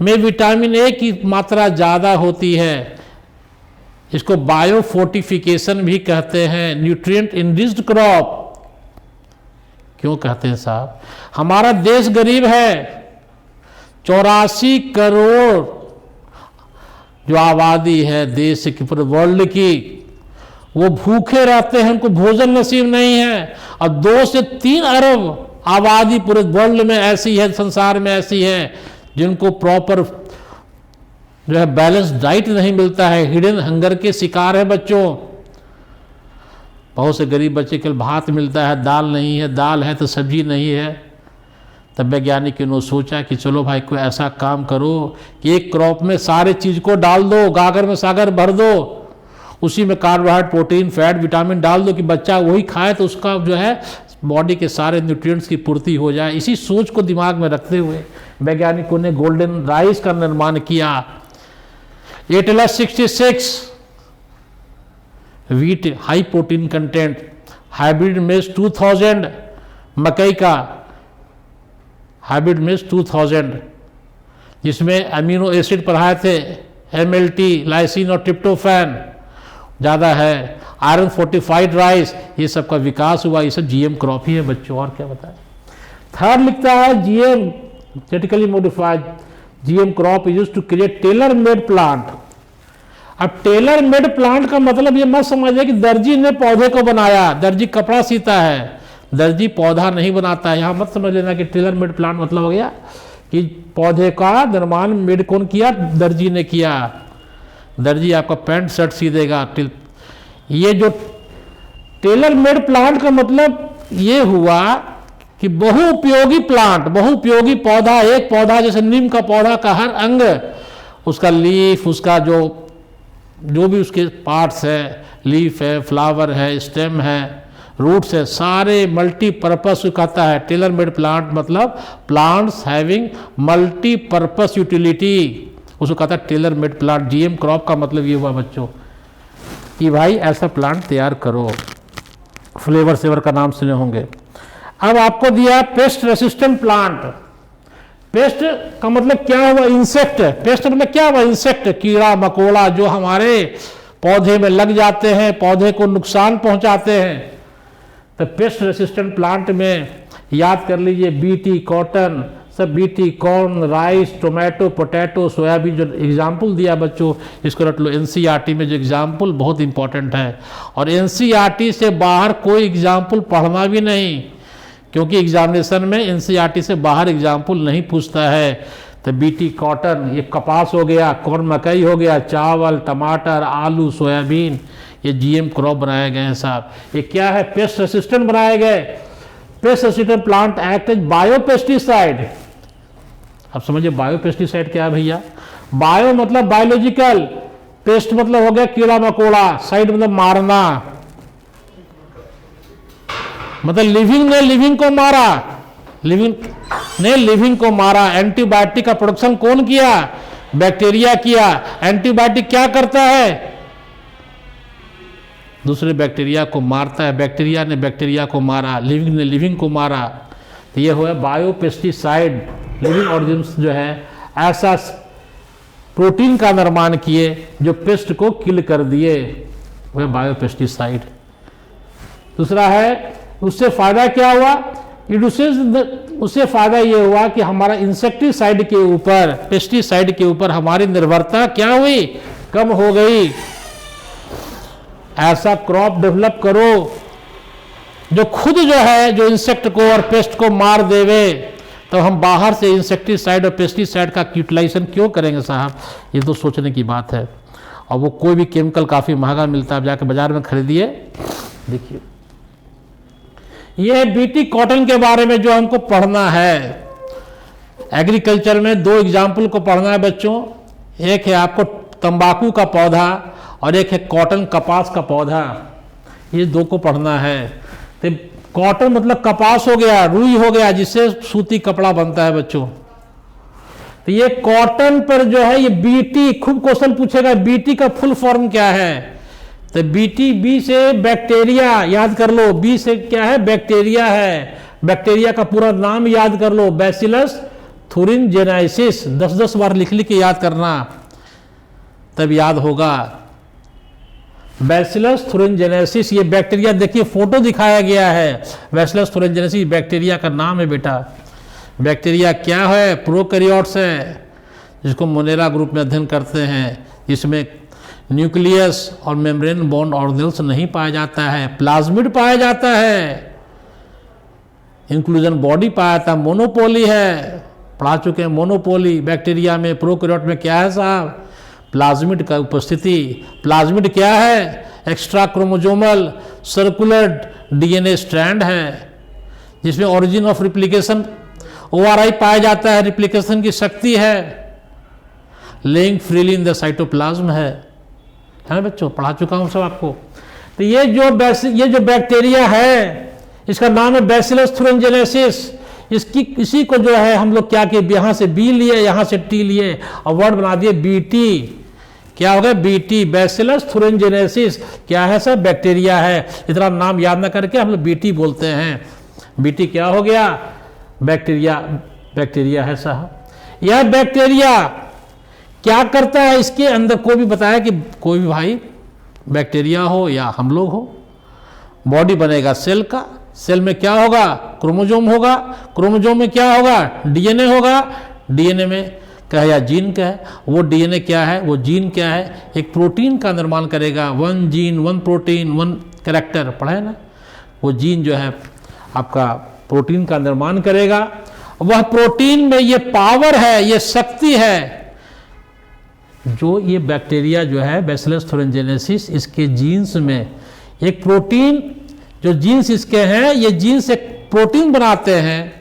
में विटामिन ए की मात्रा ज़्यादा होती है, इसको बायो फोर्टिफिकेशन भी कहते हैं, न्यूट्रिएंट इनरिच्ड क्रॉप। क्यों कहते हैं साहब? हमारा देश गरीब है, 84 करोड़ जो आबादी है देश की, पूरे वर्ल्ड की, वो भूखे रहते हैं, उनको भोजन नसीब नहीं है। और 2 से 3 अरब आबादी पूरे वर्ल्ड में ऐसी है, संसार में ऐसी है, जिनको प्रॉपर जो है बैलेंस डाइट नहीं मिलता है, हिडन हंगर के शिकार है बच्चों। बहुत से गरीब बच्चे केवल भात मिलता है, दाल नहीं है, दाल है तो सब्जी नहीं है। तब वैज्ञानिकों ने सोचा कि चलो भाई कोई ऐसा काम करो कि एक क्रॉप में सारे चीज़ को डाल दो, गागर में सागर भर दो, उसी में कार्बोहाइड्रेट, प्रोटीन, फैट, विटामिन डाल दो कि बच्चा वही खाए तो उसका जो है बॉडी के सारे न्यूट्रिएंट्स की पूर्ति हो जाए। इसी सोच को दिमाग में रखते हुए वैज्ञानिकों ने गोल्डन राइस का निर्माण किया। Atlas 66 wheat high protein content, hybrid मेज 2000, मकई का हाइब्रिड मेज 2000, जिसमें अमीनो एसिड पढ़ाए थे, MLT, लाइसिन और ट्रिप्टोफैन ज़्यादा है। आयरन फोर्टिफाइड राइस, ये सब का विकास हुआ। ये सब जीएम क्रॉप ही है बच्चों, और क्या बताएं। थर्ड लिखता है GM, genetically modified GM crop is used to create tailor made plant. अब टेलर मेड प्लांट का मतलब ये मत समझिए कि दर्जी ने पौधे को बनाया, दर्जी कपड़ा सीता है, दर्जी पौधा नहीं बनाता है। यहाँ मत समझ लेना कि टेलर मेड प्लांट मतलब हो गया कि पौधे का निर्माण मेड कौन किया? दर्जी ने किया। दर्जी आपका पैंट शर्ट सी देगा। ये जो टेलर मेड प्लांट का मतलब ये हुआ कि बहुउपयोगी प्लांट, बहुउपयोगी पौधा, एक पौधा जैसे नीम का पौधा का हर अंग उसका लीफ, उसका जो भी उसके पार्ट्स है, लीफ है, फ्लावर है, स्टेम है, रूट्स है, सारे मल्टीपर्पस कहता है। टेलर मेड प्लांट मतलब प्लांट्स हैविंग मल्टीपर्पस यूटिलिटी, उसको कहता है Taylor made plant. GM crop का मतलब ये हुआ बच्चों कि भाई ऐसा प्लांट तैयार करो। फ्लेवर सेवर का नाम सुने होंगे। अब आपको दिया पेस्ट रेसिस्टेंट प्लांट। पेस्ट का मतलब क्या हुआ? इंसेक्ट। पेस्ट मतलब क्या हुआ? इंसेक्ट, कीड़ा मकोड़ा जो हमारे पौधे में लग जाते हैं, पौधे को नुकसान पहुंचाते हैं। तो पेस्ट रेसिस्टेंट प्लांट में याद कर लीजिए बीटी, कॉटन, सब BT, corn, rice, tomato, potato, soybean, जो एग्जाम्पल दिया बच्चों इसको रट लो। एनसीईआरटी में जो एग्जाम्पल बहुत इंपॉर्टेंट है, और एनसीईआरटी से बाहर कोई एग्जाम्पल पढ़ना भी नहीं, क्योंकि एग्जामिनेशन में एनसीईआरटी से बाहर एग्जाम्पल नहीं पूछता है। तो बीटी, कॉटन, ये कपास हो गया, कॉर्न मकई हो गया, चावल, टमाटर, आलू, सोयाबीन, ये जीएम क्रॉप बनाए गए हैं साहब। ये क्या है? पेस्ट रेसिस्टेंट बनाए गए। Pest resistant plant act as biopesticide. अब समझिए बायोपेस्टिसाइड क्या है भैया? बायो मतलब बायोलॉजिकल, पेस्ट मतलब हो गया कीड़ा मकोड़ा, साइड मतलब मारना, मतलब लिविंग ने लिविंग को मारा, लिविंग ने लिविंग को मारा। एंटीबायोटिक का प्रोडक्शन कौन किया? बैक्टीरिया किया। एंटीबायोटिक क्या करता है? दूसरे बैक्टीरिया को मारता है। बैक्टीरिया ने बैक्टीरिया को मारा, लिविंग ने लिविंग को मारा। तो ये हुआ बायोपेस्टिसाइड। लिविंग ऑर्गेनिज्म जो है ऐसा प्रोटीन का निर्माण किए जो पेस्ट को किल कर दिए, वह बायोपेस्टिसाइड। दूसरा है, उससे फायदा क्या हुआ? उससे फायदा ये हुआ कि हमारा इंसेक्टिसाइड के ऊपर, पेस्टिसाइड के ऊपर हमारी निर्भरता क्या हुई? कम हो गई। ऐसा क्रॉप डेवलप करो जो खुद जो है जो इंसेक्ट को और पेस्ट को मार देवे। तो हम बाहर से इंसेक्टिसाइड और पेस्टिसाइड का यूटिलाइजेशन क्यों करेंगे साहब? ये तो सोचने की बात है। और वो कोई भी केमिकल काफ़ी महंगा मिलता है, आप जाके बाजार में खरीदिए। देखिए ये बीटी कॉटन के बारे में जो हमको पढ़ना है, एग्रीकल्चर में दो एग्जाम्पल को पढ़ना है बच्चों। एक है आपको तंबाकू का पौधा और एक है कॉटन, कपास का पौधा। ये दो को पढ़ना है। तो कॉटन मतलब कपास हो गया, रुई हो गया, जिससे सूती कपड़ा बनता है बच्चों। तो ये कॉटन पर जो है ये बीटी, खूब क्वेश्चन पूछेगा बीटी का फुल फॉर्म क्या है? तो बीटी, बी से बैक्टीरिया, याद कर लो। बी से क्या है? बैक्टीरिया है। बैक्टीरिया का पूरा नाम याद कर लो, बैसिलस थुरिनजेनेसिस। 10-10 बार लिख लिख के याद करना, तब याद होगा। बैसिलस थुरिनजेनेसिस, ये बैक्टीरिया देखिए फोटो दिखाया गया है। बैसिलस थुरिनजेनेसिस बैक्टीरिया का नाम है बेटा। बैक्टीरिया क्या है? प्रोकैरियोट्स है, जिसको मोनेरा ग्रुप में अध्ययन करते हैं। इसमें न्यूक्लियस और मेम्ब्रेन बॉन्ड ऑर्गेनेल्स नहीं पाया जाता है, प्लाज्मिड पाया जाता है, इंक्लूजन बॉडी पाया जाता है, मोनोपोली है, पढ़ा चुके हैं मोनोपोली। बैक्टीरिया में, प्रोकैरियोट में क्या है साहब? प्लाज्मिड का उपस्थिति। प्लाज्मिड क्या है? Extra chromosomal circular DNA strand है, जिसमें ओरिजिन ऑफ रिप्लिकेशन ओआरआई पाया जाता है, रिप्लिकेशन की शक्ति है, laying freely in the cytoplasm है ना बच्चों? पढ़ा चुका हूं सब आपको। तो ये जो बैक्टीरिया है, इसका नाम है बैसिलस थुरिनजेनेसिस। इसी को जो है हम लोग क्या किए? यहाँ से बी लिए, यहाँ से टी लिए और वर्ड बना दिए बीटी। क्या हो गया? BT, bacillus thuringiensis. क्या है सर? बैक्टीरिया है। इतना नाम याद ना करके हम लोग बीटी बोलते हैं। बीटी क्या हो गया? बैक्टीरिया। बैक्टीरिया है साहब। यह बैक्टीरिया क्या करता है? इसके अंदर कोई भी बताया कि कोई भी भाई बैक्टीरिया हो या हम लोग हो, बॉडी बनेगा सेल का। सेल में क्या होगा? क्रोमोजोम होगा। क्रोमोजोम में क्या होगा? डीएनए होगा। डीएनए में कहे या जीन कहे, वो डीएनए क्या है? वो जीन क्या है? एक प्रोटीन का निर्माण करेगा। 1 जीन 1 प्रोटीन 1 कैरेक्टर, पढ़े ना? वो जीन जो है आपका प्रोटीन का निर्माण करेगा। वह प्रोटीन में ये पावर है, ये शक्ति है, जो ये बैक्टीरिया जो है बैसिलस थुरिनजेनेसिस, इसके जीन्स में एक प्रोटीन, जो जीन्स इसके हैं, ये जीन्स एक प्रोटीन बनाते हैं।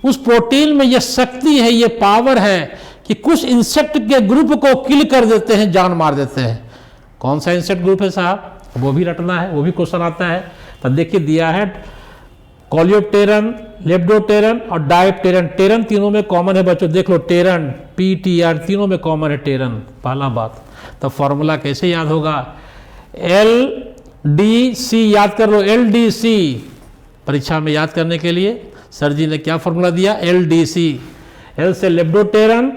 उस प्रोटीन में ये शक्ति है, ये पावर है कि कुछ इंसेक्ट के ग्रुप को किल कर देते हैं, जान मार देते हैं। कौन सा इंसेक्ट ग्रुप है साहब, वो भी रटना है, वो भी क्वेश्चन आता है। तो देखिए दिया है कोलियोप्टेरन, लेप्डोप्टेरन और डायप्टेरन। टेरन तीनों में कॉमन है बच्चों, देख लो टेरन, PTR तीनों में कॉमन है टेरन, पहला बात। तो फॉर्मूला कैसे याद होगा, LDC याद कर लो, LDC परीक्षा में याद करने के लिए सर जी ने क्या फॉर्मूला दिया, LDC। L से लेप्डोप्टेरन,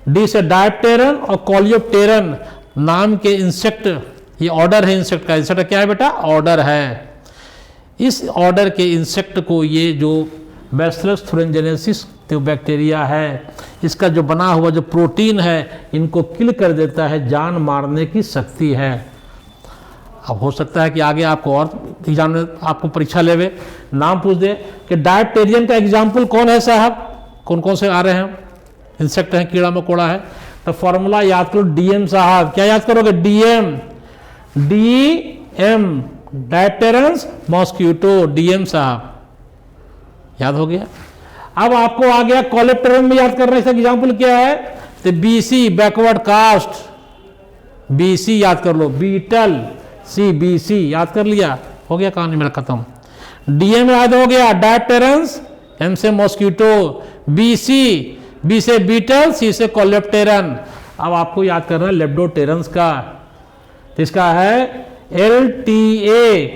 D से डायप्टेरन और कोलियोप्टेरन नाम के इंसेक्ट, ये ऑर्डर है इंसेक्ट का। इंसेक्ट क्या है बेटा, ऑर्डर है। इस ऑर्डर के इंसेक्ट को ये जो बैसिलस थुरिनजेनेसिस जो बैक्टीरिया है, इसका जो बना हुआ जो प्रोटीन है, इनको किल कर देता है, जान मारने की शक्ति है। अब हो सकता है कि आगे आपको और एग्जाम में आपको परीक्षा लेवे नाम पूछ दे कि डायप्टेरियन का एग्जाम्पल कौन है साहब, कौन कौन से आ रहे हैं इंसेक्ट हैं, कीड़ा मकोड़ा है। तो फॉर्मूला याद करो DM साहब, क्या याद करोगे, DM डायप्टेरन्स मॉस्क्यूटो, DM साहब याद हो गया। अब आपको आ गया कोलेप्टेरन में याद करना, इसका एग्जाम्पल क्या है, तो BC बैकवर्ड कास्ट, BC याद कर लो, बीटल, CBC याद कर लिया, हो गया कहानी मेरा खत्म। DM याद हो गया, डायप्टेरन्स, M से मॉस्क्यूटो, B से बीटल, C से कोलेप्टेरन। अब आपको याद करना है लेप्डोप्टेरन्स का, तो इसका है LTA,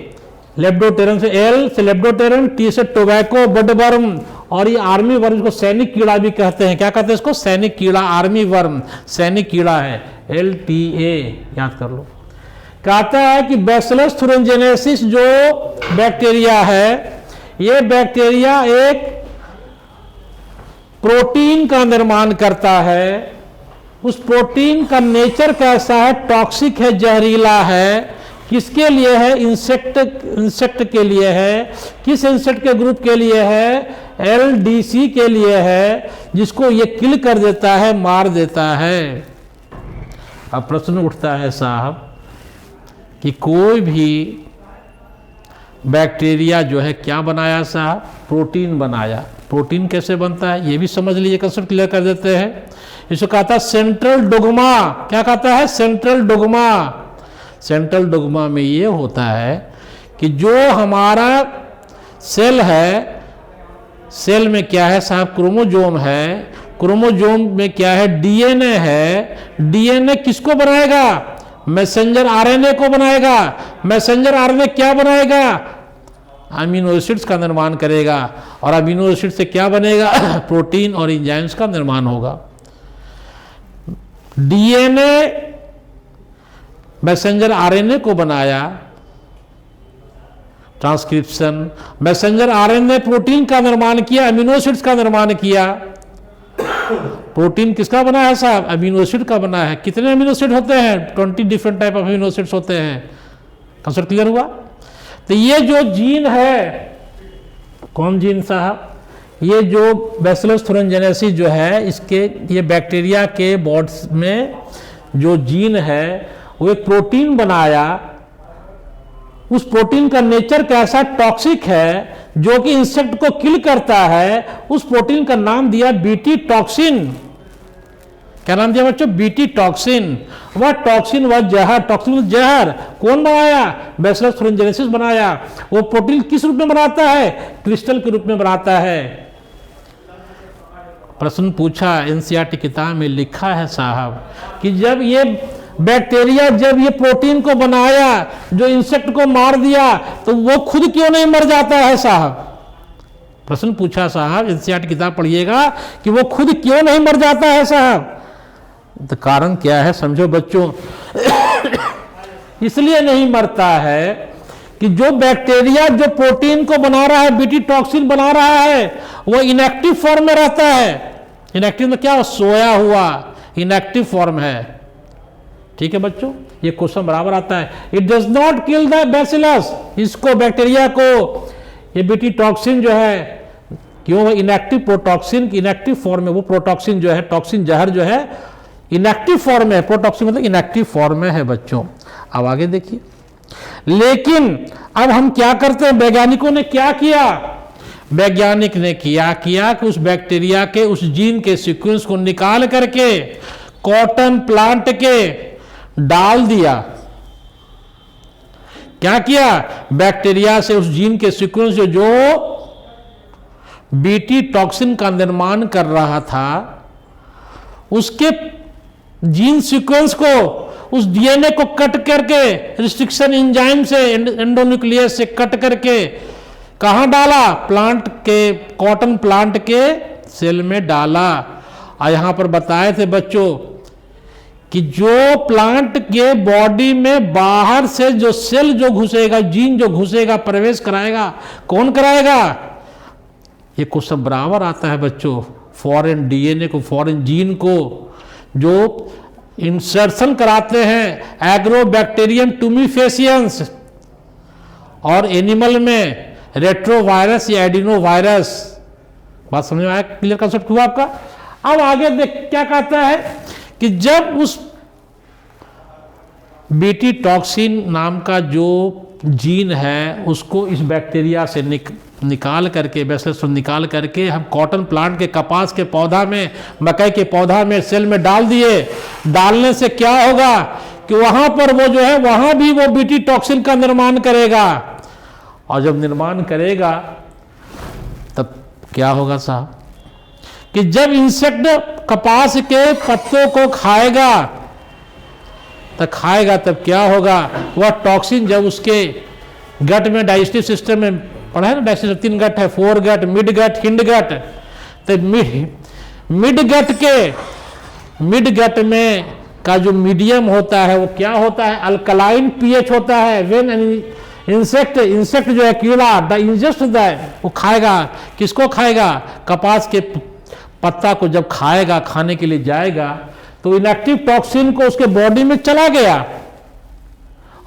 लेप्डोप्टेरन से L से लेप्डोप्टेरन, T से टोबैको बडवर्म, और ये आर्मी वर्म को सैनिक कीड़ा भी कहते हैं। क्या कहते हैं इसको, सैनिक कीड़ा, आर्मी वर्म सैनिक कीड़ा है, LTA याद कर लो। कहता है कि बैसिलस थुरिनजेनेसिस जो बैक्टीरिया है, ये बैक्टीरिया एक प्रोटीन का निर्माण करता है। उस प्रोटीन का नेचर कैसा है, टॉक्सिक है, जहरीला है। किसके लिए है, इंसेक्ट के लिए है। किस इंसेक्ट के ग्रुप के लिए है, LDC के लिए है, जिसको ये किल कर देता है, मार देता है। अब प्रश्न उठता है साहब कि कोई भी बैक्टीरिया जो है क्या बनाया साहब, प्रोटीन बनाया। प्रोटीन कैसे बनता है ये भी समझ लीजिए, कंसेप्ट क्लियर कर देते हैं। इसको कहता है सेंट्रल डोग्मा। क्या कहता है, सेंट्रल डोग्मा। सेंट्रल डोग्मा में ये होता है कि जो हमारा सेल है, सेल में क्या है साहब, क्रोमोजोम है। क्रोमोजोम में क्या है, DNA है। DNA किसको बनाएगा, मैसेंजर RNA को बनाएगा। मैसेंजर RNA क्या बनाएगा, अमीनो एसिड्स का निर्माण करेगा, और अमीनो एसिड से क्या बनेगा, प्रोटीन और एंजाइम्स का निर्माण होगा। DNA मैसेंजर RNA को बनाया, ट्रांसक्रिप्शन। मैसेंजर RNA प्रोटीन का निर्माण किया, अमीनो एसिड्स का निर्माण किया। प्रोटीन किसका बना है साहब, अमीनो एसिड का बना है। कितने अमीनो एसिड होते हैं, 20 different type of amino acids होते हैं। कंसेप्ट क्लियर हुआ। तो ये जो जीन है, कौन जीन साहब, ये जो बैसिलस थुरिनजेनेसिस जो है, इसके ये बैक्टीरिया के बॉड्स में जो जीन है, वो एक प्रोटीन बनाया। उस प्रोटीन का नेचर कैसा, टॉक्सिक है, जो कि इंसेक्ट को किल करता है। उस प्रोटीन का नाम दिया BT टॉक्सिन। क्या नाम दिया बच्चों, BT टॉक्सिन। वह टॉक्सिन, वह जहर, टॉक्सिन जहर कौन बनाया, बैसिलस थुरिनजेनेसिस बनाया। वो प्रोटीन किस रूप में बनाता है, क्रिस्टल के रूप में बनाता है। प्रश्न पूछा, NCERT किताब में लिखा है साहब कि जब ये बैक्टीरिया, जब ये प्रोटीन को बनाया, जो इंसेक्ट को मार दिया, तो वो खुद क्यों नहीं मर जाता है साहब। प्रश्न पूछा साहब, NCERT किताब पढ़िएगा कि वो खुद क्यों नहीं मर जाता है साहब। तो कारण क्या है समझो बच्चों, इसलिए नहीं मरता है कि जो बैक्टीरिया जो प्रोटीन को बना रहा है, BT टॉक्सिन बना रहा है, वो इनएक्टिव फॉर्म में रहता है। इनएक्टिव में क्या, सोया हुआ इनएक्टिव फॉर्म है। ठीक है बच्चों, ये क्वेश्चन बराबर आता है। It does not kill the bacillus, इसको बैक्टीरिया को ये BT टॉक्सिन जो है, क्यों, वो इनएक्टिव प्रोटॉक्सिन, इनएक्टिव फॉर्म में वो प्रोटॉक्सिन जो है, टॉक्सिन जहर जो है इनएक्टिव फॉर्म में, प्रोटॉक्सिन मतलब इनएक्टिव फॉर्म में है बच्चों। अब आगे देखिए, लेकिन अब हम क्या करते हैं, वैज्ञानिकों ने क्या किया, वैज्ञानिक ने किया कि उस बैक्टीरिया के उस जीन के सीक्वेंस को निकाल करके कॉटन प्लांट के डाल दिया। क्या किया? बैक्टीरिया से उस जीन के सीक्वेंस जो बीटी टॉक्सिन का निर्माण कर रहा था, उसके जीन सीक्वेंस को, उस डीएनए को कट करके रिस्ट्रिक्शन एंजाइम से, एंडोन्यूक्लियस से कट करके कहां डाला? प्लांट के, कॉटन प्लांट के सेल में डाला। और यहां पर बताए थे बच्चों कि जो प्लांट के बॉडी में बाहर से जो सेल जो घुसेगा, जीन जो घुसेगा, प्रवेश कराएगा, कौन कराएगा? ये क्वेश्चन बराबर आता है बच्चों। फॉरेन डीएनए को, फॉरेन जीन को जो इंसर्शन कराते हैं एग्रोबैक्टीरियम टूमीफेसियंस, और एनिमल में रेट्रोवायरस या एडिनोवायरस। बात समझ में आया? क्लियर कंसेप्ट हुआ आपका? अब आगे देख क्या कहता है कि जब उस बीटी टॉक्सिन नाम का जो जीन है उसको इस बैक्टीरिया से निकाल करके, बैसिलस से निकाल करके हम कॉटन प्लांट के, कपास के पौधा में, मकई के पौधा में, सेल में डाल दिए। डालने से क्या होगा कि वहां पर वो जो है, वहां भी वो बीटी टॉक्सिन का निर्माण करेगा। और जब निर्माण करेगा तब क्या होगा साहब कि जब इंसेक्ट कपास के पत्तों को खाएगा तब क्या होगा? वह टॉक्सिन जब उसके गट में, डाइजेस्टिव सिस्टम में पढ़ा है ना, डाइजेस्टिव 3 गट है, फोर गट, मिड गट, हिंड गट। तो मिड गट में का जो मीडियम होता है वो क्या होता है? अल्कलाइन पीएच होता है। व्हेन इंसेक्ट जो है कीड़ा डाइजेस्ट होता है, वो खाएगा, किसको खाएगा? कपास के पत्ता को जब खाएगा, खाने के लिए जाएगा, तो इनएक्टिव टॉक्सिन को उसके बॉडी में चला गया।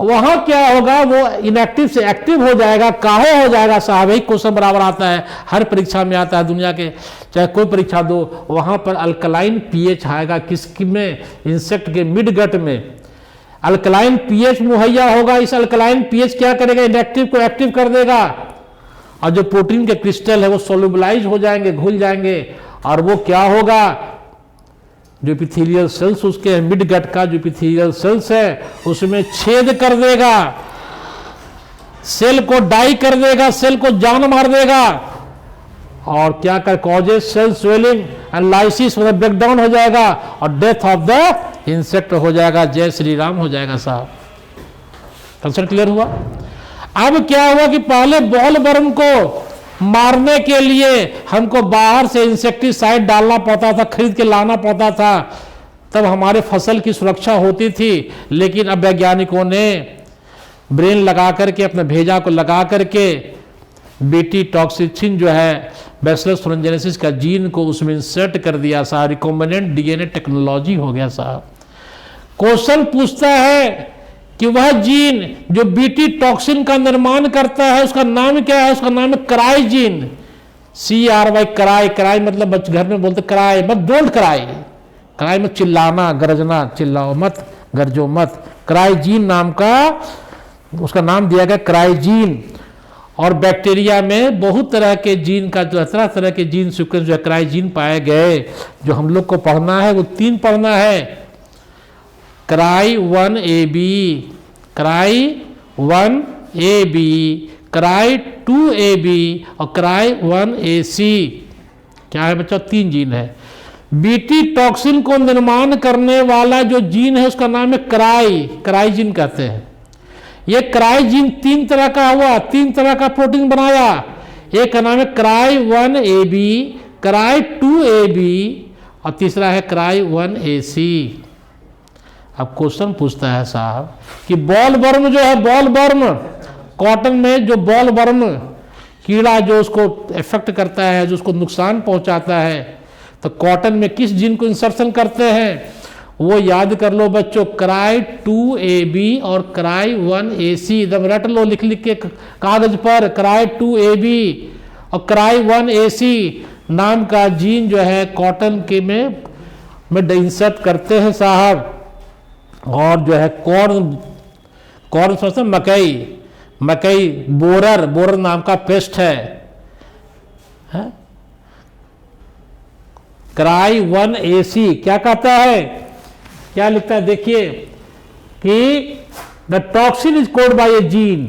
वहां क्या होगा? वो इनएक्टिव से एक्टिव हो जाएगा। काहे हो जाएगा साहब? एक क्वेश्चन बराबर आता है, हर परीक्षा में आता है, दुनिया के चाहे कोई परीक्षा दो, वहां पर अल्कलाइन पीएच आएगा। किसकी में? इंसेक्ट के मिड गट में अल्कलाइन पीएच मुहैया होगा। इस अल्कलाइन पीएच क्या करेगा? इनएक्टिव को एक्टिव कर देगा, और जो प्रोटीन के क्रिस्टल है वो सोल्यूबलाइज हो जाएंगे, घुल जाएंगे, और वो क्या होगा? जो एपिथेलियल सेल्स उसके मिड गट का जो एपिथेलियल सेल्स है उसमें छेद कर देगा, सेल को डाई कर देगा, सेल को जान मार देगा, और क्या कर? Causes cell swelling and lysis, मतलब ब्रेकडाउन हो जाएगा, और डेथ ऑफ द इंसेक्ट हो जाएगा। जय श्री राम हो जाएगा साहब। कंसेप्ट क्लियर हुआ? अब क्या हुआ कि पहले बॉल वर्म को मारने के लिए हमको बाहर से इंसेक्टिसाइड डालना पड़ता था, खरीद के लाना पड़ता था, तब हमारे फसल की सुरक्षा होती थी। लेकिन अब वैज्ञानिकों ने ब्रेन लगा करके, अपने भेजा को लगा करके, बीटी टॉक्सिन जो है बैसिलस thuringiensis का जीन को उसमें इंसर्ट कर दिया साहब। रिकॉम्बिनेंट डीएनए टेक्नोलॉजी हो गया साहब। क्वेश्चन पूछता है कि वह जीन जो बीटी टॉक्सिन का निर्माण करता है उसका नाम क्या है? उसका नाम है cry gene. CRY, cry. Cry मतलब घर में बोलते क्राई मत, डोंट क्राई। क्राई मत चिल्लाना, गरजना, चिल्लाओ मत, गरजो मत। क्राई जीन नाम का उसका नाम दिया गया, क्राई जीन। और बैक्टीरिया में बहुत तरह के जीन का, जो तरह तरह के जीन सीक्वेंस जो है क्राई जीन पाए गए। जो हम लोग को पढ़ना है वो 3 पढ़ना है, cry 1AB, cry 1AB, cry 2AB और क्राई 1AC। क्या है बच्चा? 3 जीन है। बीटी टॉक्सिन को निर्माण करने वाला जो जीन है उसका नाम है क्राई जीन कहते हैं। ये क्राई जीन 3 तरह का हुआ, 3 तरह का प्रोटीन बनाया। एक का नाम है क्राई 1AB, क्राई 2AB और तीसरा है क्राई 1AC। अब क्वेश्चन पूछता है साहब कि बॉल वर्म जो है, बॉल वर्म, कॉटन में जो बॉल वर्म कीड़ा जो उसको इफेक्ट करता है, जो उसको नुकसान पहुंचाता है, तो कॉटन में किस जीन को इंसर्शन करते हैं? वो याद कर लो बच्चों, क्राई 2AB और क्राई 1AC। एकदम रट लो, लिख लिख के कागज पर, क्राई 2AB और क्राई 1AC नाम का जीन जो है कॉटन के में इंसर्ट करते हैं साहब। और जो है कॉर्न समझते, मकई बोरर नाम का पेस्ट है, है? क्राई 1AC क्या कहता है, क्या लिखता है, देखिए कि the toxin is code by a gene,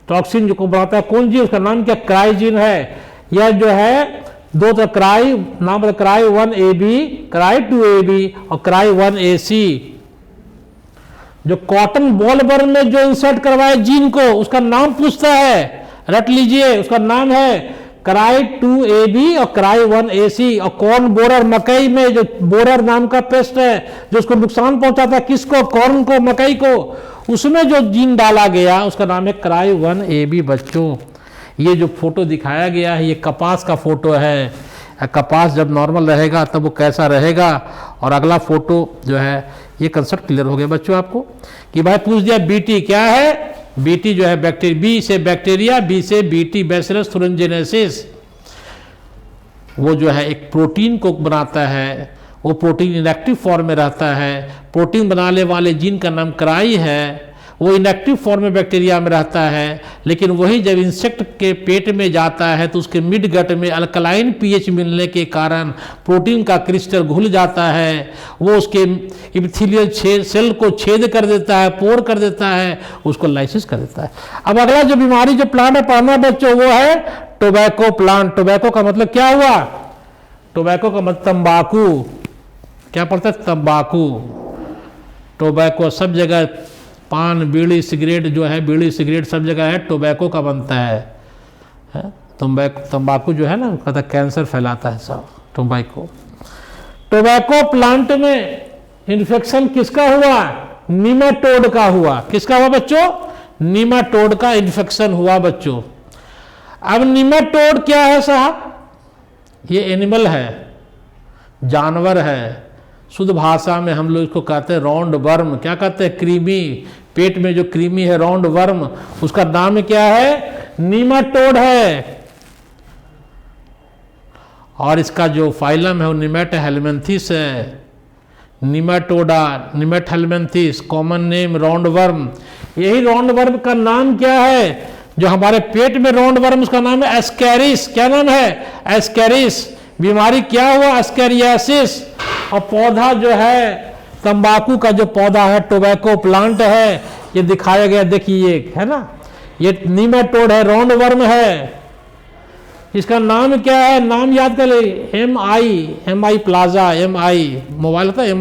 toxin जो को बनाता है कौन जीन, उसका नाम क्या, क्राई जीन है। यह जो है दो तो क्राई नाम, क्राई 1AB, क्राई 2AB और क्राई 1AC। जो कॉटन बॉल बर्न में जो इंसर्ट करवाए जीन को, उसका नाम पूछता है, रट लीजिए, उसका नाम है क्राई 2AB और क्राई 1AC। और कॉर्न बोरर, मकई में जो बोरर नाम का पेस्ट है जो उसको नुकसान पहुंचाता है, किसको, कॉर्न को, मकई को, उसमें जो जीन डाला गया उसका नाम है क्राई 1AB। बच्चों ये जो फोटो दिखाया गया है ये कपास का फोटो है, कपास जब नॉर्मल रहेगा तब वो कैसा रहेगा। और अगला फोटो जो है, ये कंसेप्ट क्लियर हो गया बच्चों आपको कि भाई पूछ दिया बीटी क्या है, बीटी जो है बैक्टीरिया, बी से बैक्टीरिया, बी से बीटी बैसिलस thuringiensis, वो जो है एक प्रोटीन को बनाता है, वो प्रोटीन इनएक्टिव फॉर्म में रहता है, प्रोटीन बनाने वाले जीन का नाम क्राई है, वो इनएक्टिव फॉर्म में बैक्टीरिया में रहता है। लेकिन वही जब इंसेक्ट के पेट में जाता है तो उसके मिड गट में अल्कलाइन पीएच मिलने के कारण प्रोटीन का क्रिस्टल घुल जाता है, वो उसके इपिथेलियल सेल को छेद कर देता है, पोर कर देता है, उसको लाइसिस कर देता है। अब अगला जो बीमारी जो प्लांट है पढ़ना बच्चों वो है टोबैको प्लांट। टोबैको का मतलब क्या हुआ, टोबैको का मतलब तंबाकू, क्या पड़ता है, तंबाकू। टोबैको सब जगह, पान बीड़ी सिगरेट जो है, बीड़ी सिगरेट सब जगह है, टोबैको का बनता है। तंबाकू जो है ना कहता कैंसर फैलाता है सब, टोबैको। टोबैको प्लांट में इन्फेक्शन किसका हुआ, निमाटोड का हुआ। किसका हुआ बच्चों, निमाटोड का इन्फेक्शन हुआ बच्चों। अब निमाटोड क्या है साहब, ये एनिमल है, जानवर है, शुद्ध भाषा में हम लोग इसको कहते हैं राउंड वर्म। क्या कहते हैं, क्रीमी, पेट में जो क्रीमी है राउंड वर्म, उसका नाम क्या है, निमाटोड है। और इसका जो फाइलम है वो निमेटहेलमिन्थिस है, निमाटोडा, निमेटहेलमिन्थिस, कॉमन नेम राउंड वर्म। यही राउंड वर्म का नाम क्या है, जो हमारे पेट में राउंड वर्म, उसका नाम है एस्केरिस। क्या नाम है, एस्केरिस। बीमारी क्या हुआ, एस्केरियासिस। और पौधा जो है तंबाकू का जो पौधा है, टोबैको प्लांट है, ये दिखाया गया, देखिए है ना, ये निमेटोड है, राउंड वर्म है। इसका नाम क्या है, नाम याद कर ले, MI प्लाजा, MI मोबाइल होता है,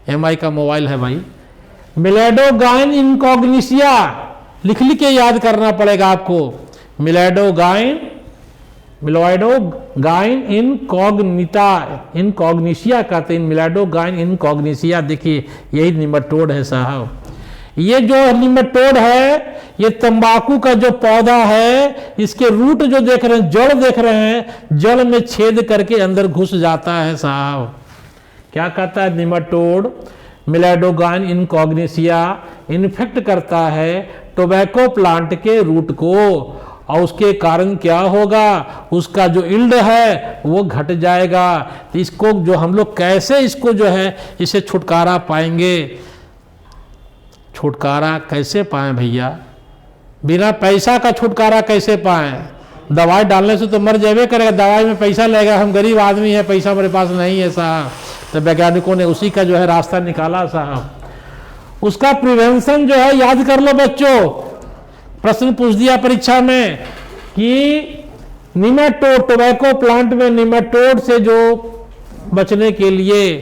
MI का मोबाइल है भाई। मिलेडोगाइन इनकॉग्निशिया, लिख के याद करना पड़ेगा आपको, मिलेडोगाइन इनकॉग्निशिया कहते हैं, मिलेडोगाइन इनकॉग्निशिया। देखिए यही निमेटोड है साहब। ये जो निमेटोड है ये तंबाकू का जो पौधा है, इसके रूट जो देख रहे हैं, जड़ देख रहे हैं, जड़ में छेद करके अंदर घुस जाता है साहब। क्या कहता है, निमेटोड मिलेडोगाइन इनकॉग्निशिया इन्फेक्ट करता है टोबैको प्लांट के रूट को, और उसके कारण क्या होगा, उसका जो इल्ड है वो घट जाएगा। तो इसको जो हम लोग कैसे इसको जो है इसे छुटकारा पाएंगे, छुटकारा कैसे पाएं भैया, बिना पैसा का छुटकारा कैसे पाएं। दवाई डालने से तो मर जावे करेगा, दवाई में पैसा लगेगा, हम गरीब आदमी है, पैसा हमारे पास नहीं है साहब। तो वैज्ञानिकों ने उसी का जो है रास्ता निकाला साहब। उसका प्रिवेंशन जो है याद कर लो बच्चों, प्रश्न पूछ दिया परीक्षा में कि निमेटोड, टोबैको प्लांट में निमेटोड से जो बचने के लिए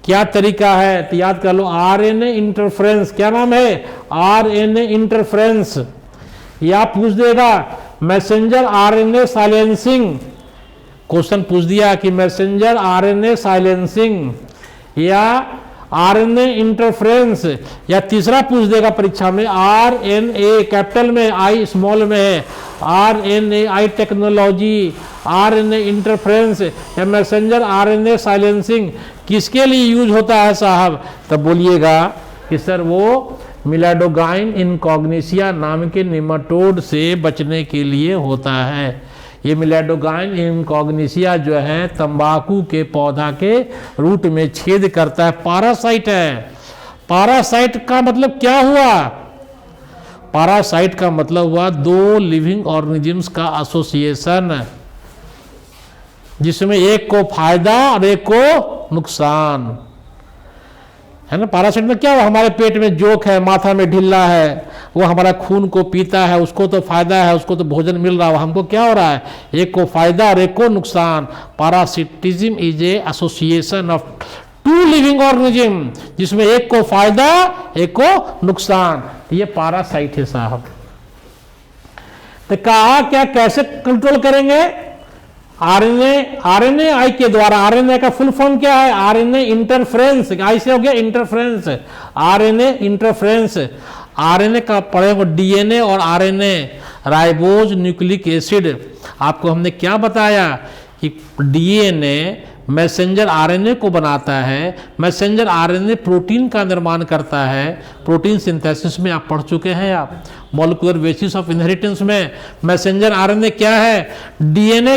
क्या तरीका है, तो याद कर लो RNA इंटरफ्रेंस। क्या नाम है, RNA इंटरफ्रेंस। या पूछ देगा मैसेंजर RNA साइलेंसिंग, क्वेश्चन पूछ दिया कि मैसेंजर RNA साइलेंसिंग या RNA इंटरफ्रेंस। या तीसरा पूछ देगा परीक्षा में RNA, कैपिटल में, I स्मॉल में है, RNAi टेक्नोलॉजी, RNA इंटरफ्रेंस या मैसेंजर RNA साइलेंसिंग किसके लिए यूज होता है साहब। तब बोलिएगा कि सर वो मिलेडोगाइन इनकॉग्निशिया नाम के निमेटोड से बचने के लिए होता है। ये मिलेडोगाइन इनकॉग्निशिया जो है तंबाकू के पौधा के रूट में छेद करता है, पारासाइट है। पारासाइट का मतलब क्या हुआ, पारासाइट का मतलब हुआ दो लिविंग ऑर्गेनिजम्स का एसोसिएशन। जिसमें एक को फायदा और एक को नुकसान है ना। पैरासाइट में क्या हुआ, हमारे पेट में जोक है, माथा में ढिल्ला है, वो हमारा खून को पीता है, उसको तो फायदा है, उसको तो भोजन मिल रहा है, हमको क्या हो रहा है, एक को फायदा और एक को नुकसान। Parasitism is a association of two living organism, जिसमें एक को फायदा एक को नुकसान, ये पैरासाइट है साहब। तो कहा क्या कैसे कंट्रोल करेंगे, आरएनए आई के द्वारा। आरएनए का फुल फॉर्म क्या है, आरएनए इंटरफ्रेंस, आई से हो गया इंटरफ्रेंस, आरएनए इंटरफ्रेंस। आरएनए का पढ़े डीएनए और आरएनए राइबोज न्यूक्लिक एसिड। आपको हमने क्या बताया कि डीएनए मैसेंजर आरएनए को बनाता है, मैसेंजर आरएनए प्रोटीन का निर्माण करता है। प्रोटीन सिंथेसिस में आप पढ़ चुके हैं, आप मॉलिक्यूलर बेसिस ऑफ इनहेरिटेंस में मैसेंजर आरएनए क्या है, डीएनए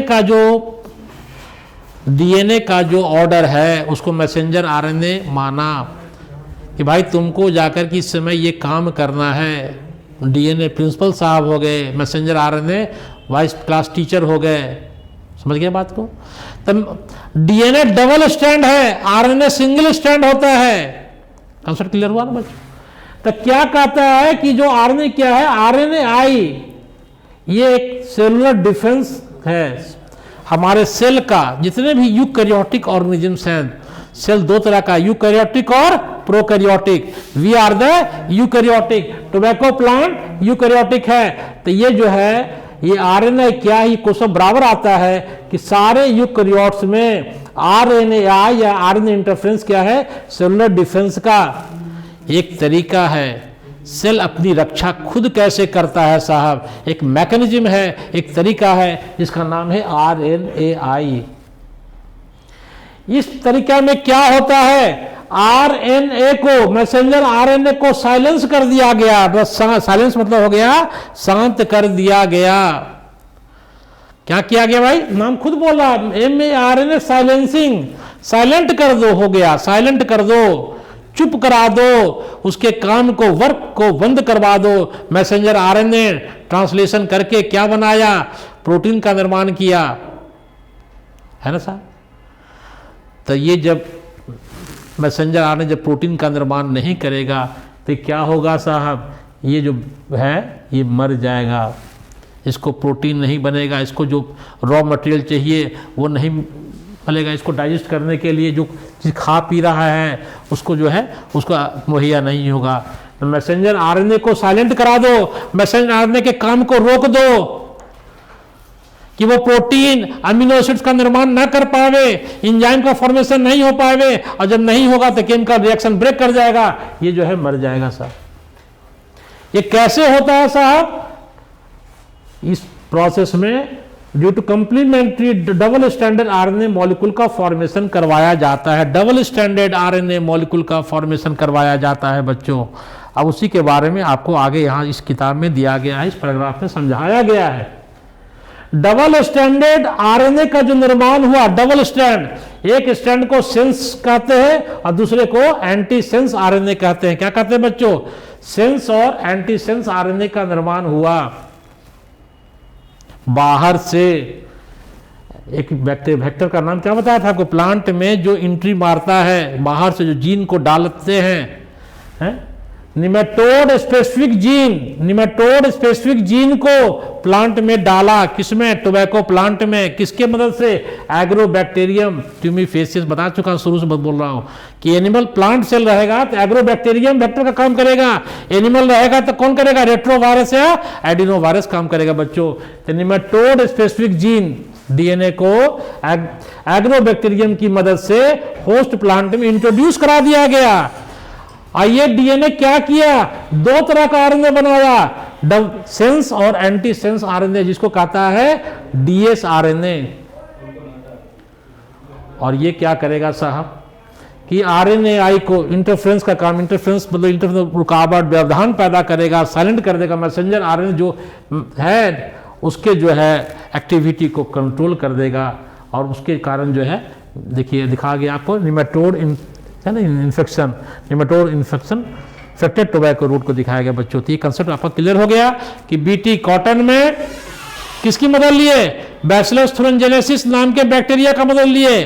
का जो ऑर्डर है उसको मैसेंजर आरएनए माना कि भाई तुमको जाकर के इस समय ये काम करना है। डीएनए प्रिंसिपल साहब हो गए, messenger RNA vice class teacher हो गए। समझ गए बात को। तब डीएनए डबल स्टैंड है, आरएनए सिंगल स्टैंड होता है। कंसेप्ट क्लियर हुआ ना बच्चों। तो क्या कहता है कि जो आरएनए क्या है, आरएनए आई ये एक सेलुलर डिफेंस है हमारे सेल का। जितने भी यूकैरियोटिक ऑर्गेनिजम्स हैं, सेल दो तरह का, यूकैरियोटिक और prokaryotic. We are the eukaryotic, tobacco plant eukaryotic है। तो ये जो है ये आरएनए क्या ही क्वेश्चन बराबर आता है कि सारे यूकैरियोट्स में आरएनए या आरएनए इंटरफेरेंस क्या है, सेलुलर डिफेंस का एक तरीका है। सेल अपनी रक्षा खुद कैसे करता है साहब, एक मैकेनिज्म है, एक तरीका है जिसका नाम है आरएनएआई। इस तरीका में क्या होता है, आरएनए को, मैसेंजर आरएनए को साइलेंस कर दिया गया। बस साइलेंस मतलब हो गया शांत कर दिया गया। क्या किया गया भाई, नाम खुद बोला, एमएआरएनए साइलेंसिंग, साइलेंट कर दो, हो गया साइलेंट कर दो, चुप करा दो, उसके काम को, वर्क को बंद करवा दो। मैसेंजर आरएनए ट्रांसलेशन करके क्या बनाया, प्रोटीन का निर्माण किया, है ना साहब। तो ये जब मैसेंजर आरएनए जब प्रोटीन का निर्माण नहीं करेगा तो क्या होगा साहब, ये जो है ये मर जाएगा, इसको प्रोटीन नहीं बनेगा, इसको जो रॉ मटेरियल चाहिए वो नहीं मिलेगा, इसको डाइजेस्ट करने के लिए जो चीज़ खा पी रहा है उसको जो है उसको मुहैया नहीं होगा। तो मैसेंजर आरएनए को साइलेंट करा दो, मैसेंजर आरएनए के काम को रोक दो कि वो प्रोटीन अमीनो एसिड्स का निर्माण ना कर पावे, एंजाइम का फॉर्मेशन नहीं हो पावे, और जब नहीं होगा तो केमिकल रिएक्शन ब्रेक कर जाएगा, ये जो है मर जाएगा साहब। ये कैसे होता है साहब, इस प्रोसेस में due to complementary double standard RNA molecule का फॉर्मेशन करवाया जाता है। डबल स्टैंडर्ड आरएनए मॉलिक्यूल का फॉर्मेशन करवाया जाता है बच्चों। अब उसी के बारे में आपको आगे यहाँ इस किताब में दिया गया है, इस पैराग्राफ में समझाया गया है। डबल स्टैंडर्ड आरएनए का जो निर्माण हुआ, डबल स्टैंड, एक स्टैंड को सेंस कहते हैं और दूसरे को एंटी सेंस आरएनए कहते हैं। क्या कहते हैं बच्चों, सेंस और एंटी सेंस आरएनए का निर्माण हुआ। बाहर से एक वेक्टर का नाम क्या बताया था आपको, प्लांट में जो एंट्री मारता है, बाहर से जो जीन को डालते हैं, nematode specific gene, nematode specific gene को प्लांट में डाला, किसमें, टोबैको प्लांट में, किसके मदद से, एग्रोबैक्टीरियम ट्यूमिफेसियस। बता चुका हूं, शुरू से बोल रहा हूं कि एनिमल प्लांट सेल रहेगा तो एग्रोबैक्टीरियम वेक्टर का काम करेगा, एनिमल रहेगा तो कौन करेगा, रेट्रोवायरस या एडिनोवायरस काम करेगा बच्चों। तो निमेटोड स्पेसिफिक जीन डीएनए को एग्रोबैक्टीरियम की मदद से होस्ट प्लांट में इंट्रोड्यूस करा दिया गया। आइए डीएनए क्या किया, दो तरह का आरएनए बनाया, सेंस और एंटी सेंस आरएनए, जिसको कहता है डीएस आरएनए। और ये क्या करेगा साहब कि आरएनएआई को इंटरफेरेंस का काम, इंटरफेरेंस मतलब इंटरफेरेंस रुकावट, व्यवधान पैदा करेगा, साइलेंट कर देगा। मैसेंजर आरएनए जो है उसके जो है एक्टिविटी को कंट्रोल कर देगा और उसके कारण जो है, देखिए दिखा गया आपको, निमेटोड है ना infection, nematode infection infected tobacco root को दिखाया गया बच्चों। तो ये कंसेप्ट आपका क्लियर हो गया कि बीटी कॉटन में किसकी मदद लिए, बैसिलस थुरिनजेनेसिस नाम के बैक्टीरिया का मदद लिए,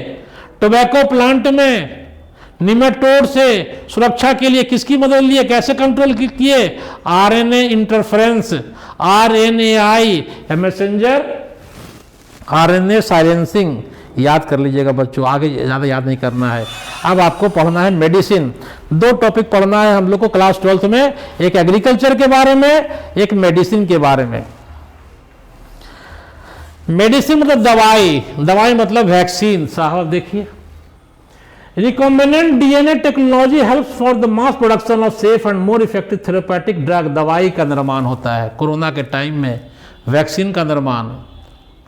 टोबैको प्लांट में निमेटोड से सुरक्षा के लिए किसकी मदद लिए, कैसे कंट्रोल किए, RNA interference, RNAi messenger RNA silencing, याद कर लीजिएगा बच्चों, आगे ज़्यादा याद नहीं करना है। अब आपको पढ़ना है मेडिसिन। दो टॉपिक पढ़ना है हम लोग को क्लास 12th में, एक एग्रीकल्चर के बारे में, एक मेडिसिन के बारे में। मेडिसिन मतलब दवाई, दवाई मतलब वैक्सीन। साहब देखिए, recombinant DNA technology helps for the mass production of safe and more effective therapeutic drug. दवाई का निर्माण होता है कोरोना के टाइम में, वैक्सीन का निर्माण,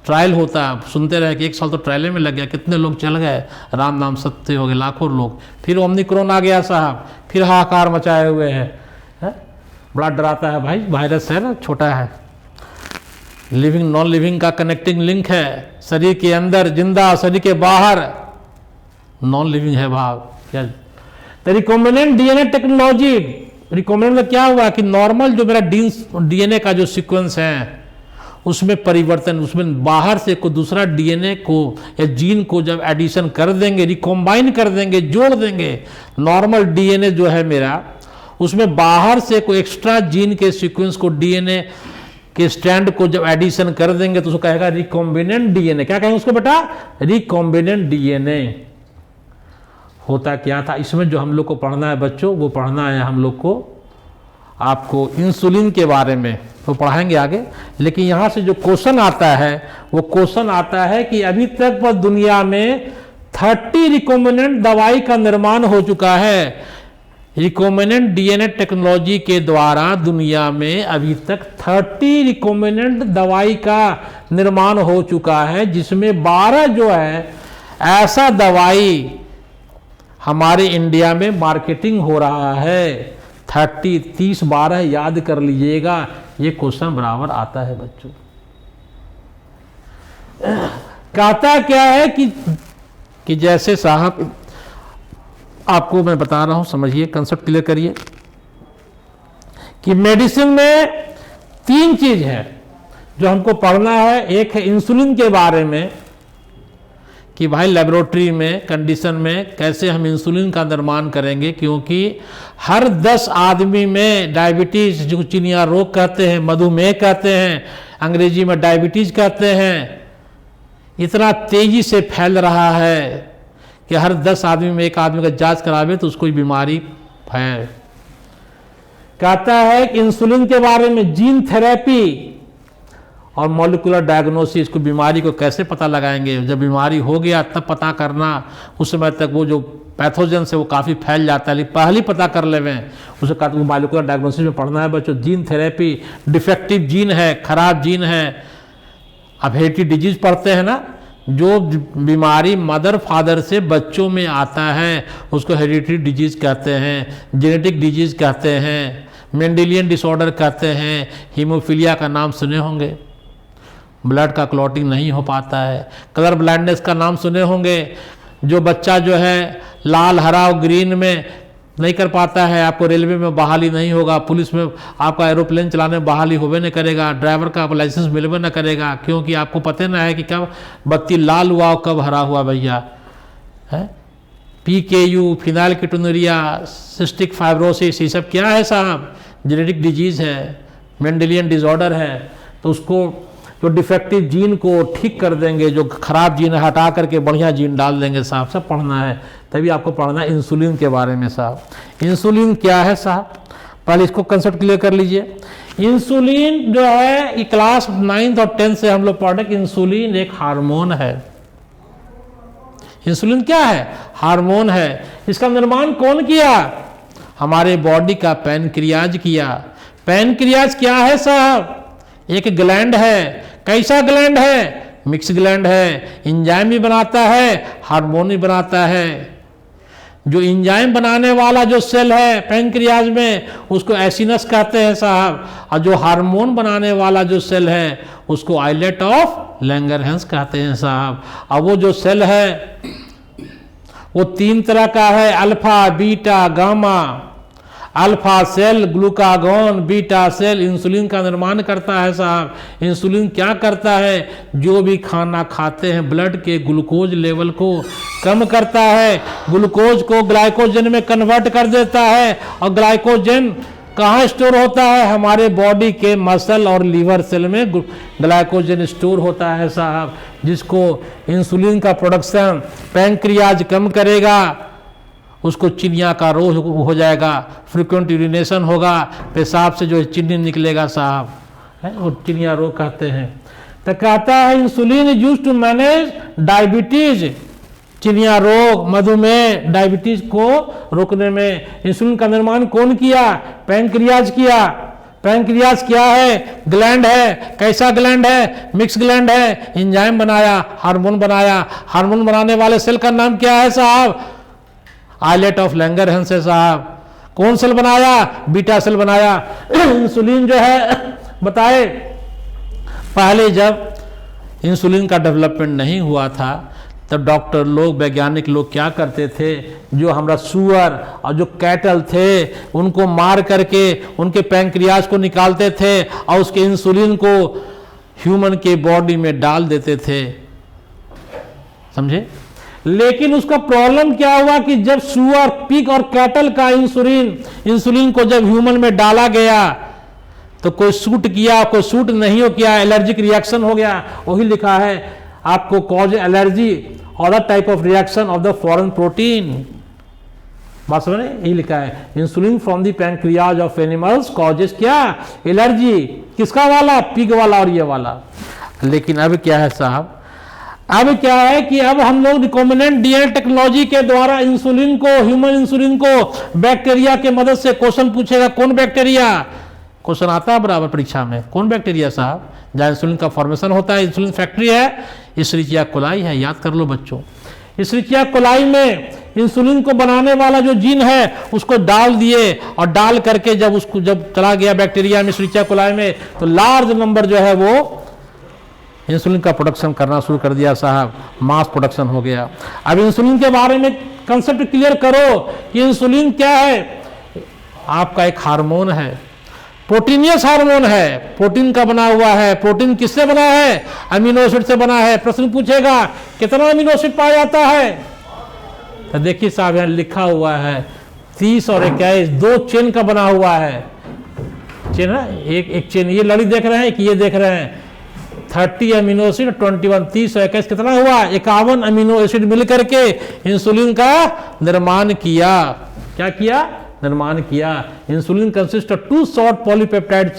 ट्रायल होता है। सुनते रहे कि 1 साल तो ट्रायले में लग गया, कितने लोग चल गए, राम नाम सत्य हो गए, लाखों लोग। फिर ओमिक्रॉन आ गया साहब, फिर हाहाकार मचाए हुए है? बड़ा डराता है भाई, वायरस है ना, छोटा है, लिविंग नॉन लिविंग का कनेक्टिंग लिंक है, शरीर के अंदर जिंदा, शरीर के बाहर नॉन लिविंग है भाव। क्या रिकॉम्बिनेंट डीएनए टेक्नोलॉजी, रिकॉम्बिनेंट में क्या हुआ कि नॉर्मल जो मेरा डीएनए का जो सीक्वेंस है उसमें परिवर्तन, उसमें बाहर से कोई दूसरा डीएनए को या जीन को जब एडिशन कर देंगे, रिकॉम्बाइन कर देंगे, जोड़ देंगे, नॉर्मल डीएनए जो है मेरा, उसमें बाहर से कोई एक्स्ट्रा जीन के सीक्वेंस को, डीएनए के स्ट्रैंड को जब एडिशन कर देंगे तो उसको कहेगा रिकॉम्बिनेंट डीएनए। क्या कहेंगे उसको बेटा? Recombinant DNA. होता क्या था इसमें, जो हम लोग को पढ़ना है बच्चों, वो पढ़ना है हम लोग को, आपको इंसुलिन के बारे में तो पढ़ाएंगे आगे। लेकिन यहाँ से जो क्वेश्चन आता है वो क्वेश्चन आता है कि अभी तक पर दुनिया में 30 रिकॉम्बिनेंट दवाई का निर्माण हो चुका है। रिकॉम्बिनेंट डीएनए टेक्नोलॉजी के द्वारा दुनिया में अभी तक 30 रिकॉम्बिनेंट दवाई का निर्माण हो चुका है, जिसमें 12 जो है ऐसा दवाई हमारे इंडिया में मार्केटिंग हो रहा है। 30 12 याद कर लीजिएगा, ये क्वेश्चन बराबर आता है बच्चों। कहता क्या है कि जैसे साहब आपको मैं बता रहा हूं, समझिए, कंसेप्ट क्लियर करिए कि मेडिसिन में 3 चीज है जो हमको पढ़ना है। एक है इंसुलिन के बारे में कि भाई लेबोरेटरी में कंडीशन में कैसे हम इंसुलिन का निर्माण करेंगे, क्योंकि हर 10 आदमी में डायबिटीज, जो चिनिया रोग कहते हैं, मधुमेह कहते हैं, अंग्रेजी में डायबिटीज कहते हैं, इतना तेजी से फैल रहा है कि हर 10 आदमी में एक आदमी का जांच करावे तो उसको बीमारी है। कहता है कि इंसुलिन के बारे में जीन थेरेपी और मॉलिक्यूलर डायग्नोसिस, को बीमारी को कैसे पता लगाएंगे, जब बीमारी हो गया तब पता करना, उस समय तक वो जो पैथोजन से वो काफ़ी फैल जाता है, लेकिन पहले ही पता कर लेवें, उसे कहते हैं मॉलिक्यूलर डायग्नोसिस में पढ़ना है बच्चों। जीन थेरेपी, डिफेक्टिव जीन है, खराब जीन है। अब हेरिडिटी डिजीज पढ़ते हैं ना, जो बीमारी मदर फादर से बच्चों में आता है उसको हेरिडिटी डिजीज कहते हैं, जेनेटिक डिजीज कहते हैं, मेंडेलियन डिसऑर्डर कहते हैं, हीमोफीलिया का नाम सुने होंगे, ब्लड का क्लॉटिंग नहीं हो पाता है, कलर ब्लाइंडनेस का नाम सुने होंगे, जो बच्चा जो है लाल हरा और ग्रीन में नहीं कर पाता है, आपको रेलवे में बहाली नहीं होगा, पुलिस में आपका एरोप्लेन चलाने में बहाली होवे नहीं करेगा, ड्राइवर का लाइसेंस मिलवे न करेगा, क्योंकि आपको पता ना है कि कब बत्ती लाल हुआ और कब हरा हुआ भैया है। PKU, फिनाइल कीटोनुरिया, सिस्टिक फाइब्रोसिस, ये सब क्या है साहब? जेनेटिक डिजीज है, मेंडेलियन डिसऑर्डर है। तो उसको जो डिफेक्टिव जीन को ठीक कर देंगे, जो खराब जीन हटा करके बढ़िया जीन डाल देंगे साहब, सब पढ़ना है। तभी आपको पढ़ना है इंसुलिन के बारे में साहब। इंसुलिन क्या है साहब? पहले इसको कंसेप्ट क्लियर कर लीजिए। इंसुलिन जो है ये क्लास 9th और 10th से हम लोग पढ़े कि इंसुलिन एक हार्मोन है। इंसुलिन क्या है? हार्मोन है। इसका निर्माण कौन किया? हमारे बॉडी का पैनक्रियाज किया। पैनक्रियाज क्या है साहब? एक ग्लैंड है। कैसा ग्लैंड है? मिक्स ग्लैंड है। एंजाइम भी बनाता है, हार्मोन भी बनाता है। जो एंजाइम बनाने वाला जो सेल है पैनक्रियाज में उसको एसिनस कहते हैं साहब, और जो हार्मोन बनाने वाला जो सेल है उसको आइलेट ऑफ लैंगरहैंस कहते हैं साहब। और वो जो सेल है वो 3 तरह का है, alpha, beta, gamma. Alpha cell glucagon beta cell insulin का निर्माण करता है साहब। इंसुलिन क्या करता है, जो भी खाना खाते हैं ब्लड के ग्लूकोज लेवल को कम करता है, ग्लूकोज को ग्लाइकोजन में कन्वर्ट कर देता है। और ग्लाइकोजन कहाँ स्टोर होता है, हमारे बॉडी के मसल और लीवर सेल में ग्लाइकोजन स्टोर होता है साहब, जिसको इंसुलिन का प्रोडक्शन पैंक्रियाज कम करेगा, उसको चिनिया का रोग हो जाएगा, फ्रिक्वेंट यूरिनेशन होगा, पेशाब से जो है चीनी निकलेगा साहब, है वो चिनिया रोग कहते हैं। तो कहता है insulin is used to manage diabetes, चिनिया रोग मधुमेह डायबिटीज को रोकने में इंसुलिन का निर्माण कौन किया, पैंक्रियाज किया। पैंक्रियाज क्या है, ग्लैंड है। कैसा ग्लैंड है, मिक्स ग्लैंड है। एंजाइम बनाया, हार्मोन बनाया। हार्मोन बनाने वाले सेल का नाम क्या है साहब, आइलेट ऑफ लैंगरहैंस है साहब। कौन सेल बनाया, बीटा सेल बनाया। इंसुलिन जो है बताए, पहले जब इंसुलिन का डेवलपमेंट नहीं हुआ था तब डॉक्टर लोग वैज्ञानिक लोग क्या करते थे, जो हमारा सुअर और जो कैटल थे उनको मार करके उनके पैंक्रियाज को निकालते थे और उसके इंसुलिन को ह्यूमन के बॉडी में डाल देते थे, समझे। लेकिन उसका प्रॉब्लम क्या हुआ कि जब सुअर पिग और कैटल का इंसुलिन को जब ह्यूमन में डाला गया तो कोई सूट किया, कोई सूट नहीं हो किया, एलर्जिक रिएक्शन हो गया। वही लिखा है आपको, कॉज एलर्जी और the type of reaction of the foreign protein. बात समझ, यही लिखा है, insulin from the pancreas of animals causes क्या, एलर्जी। किसका वाला, पिग वाला और ये वाला। लेकिन अब क्या है साहब, अब क्या है कि अब हम लोग रिकॉम्बिनेंट डीएनए टेक्नोलॉजी के द्वारा इंसुलिन को, ह्यूमन इंसुलिन को बैक्टीरिया के मदद से, क्वेश्चन पूछेगा कौन बैक्टीरिया, क्वेश्चन आता है बराबर परीक्षा में, कौन बैक्टीरिया साहब, जहाँ इंसुलिन का फॉर्मेशन होता है। इंसुलिन फैक्ट्री है, इशरिचिया कोलाई है, याद कर लो बच्चों। इशरिचिया कोलाई में इंसुलिन को बनाने वाला जो जीन है उसको डाल दिए और डाल करके जब उसको जब चला गया बैक्टीरिया में, इशरिचिया कोलाई में, तो लार्ज नंबर जो है वो इंसुलिन का प्रोडक्शन करना शुरू कर दिया साहब, मास प्रोडक्शन हो गया। अब इंसुलिन के बारे में कंसेप्ट क्लियर करो कि इंसुलिन क्या है। आपका एक हार्मोन है, प्रोटीनियस हार्मोन है, प्रोटीन का बना हुआ है। प्रोटीन किससे बना है, अमीनो एसिड से बना है। प्रश्न पूछेगा कितना अमीनो एसिड पाया जाता है, तो देखिए साहब यहाँ लिखा हुआ है 30 और 21, 2 चेन का बना हुआ है। चेन है, एक चेन, ये लड़ी देख रहे हैं कि ये देख रहे हैं, 30 अमीनो एसिड 21, 30 और 21 कितना हुआ, 51 अमीनो एसिड मिलकर के इंसुलिन का निर्माण किया। क्या किया, निर्माण किया। Insulin consist of 2 short polypeptide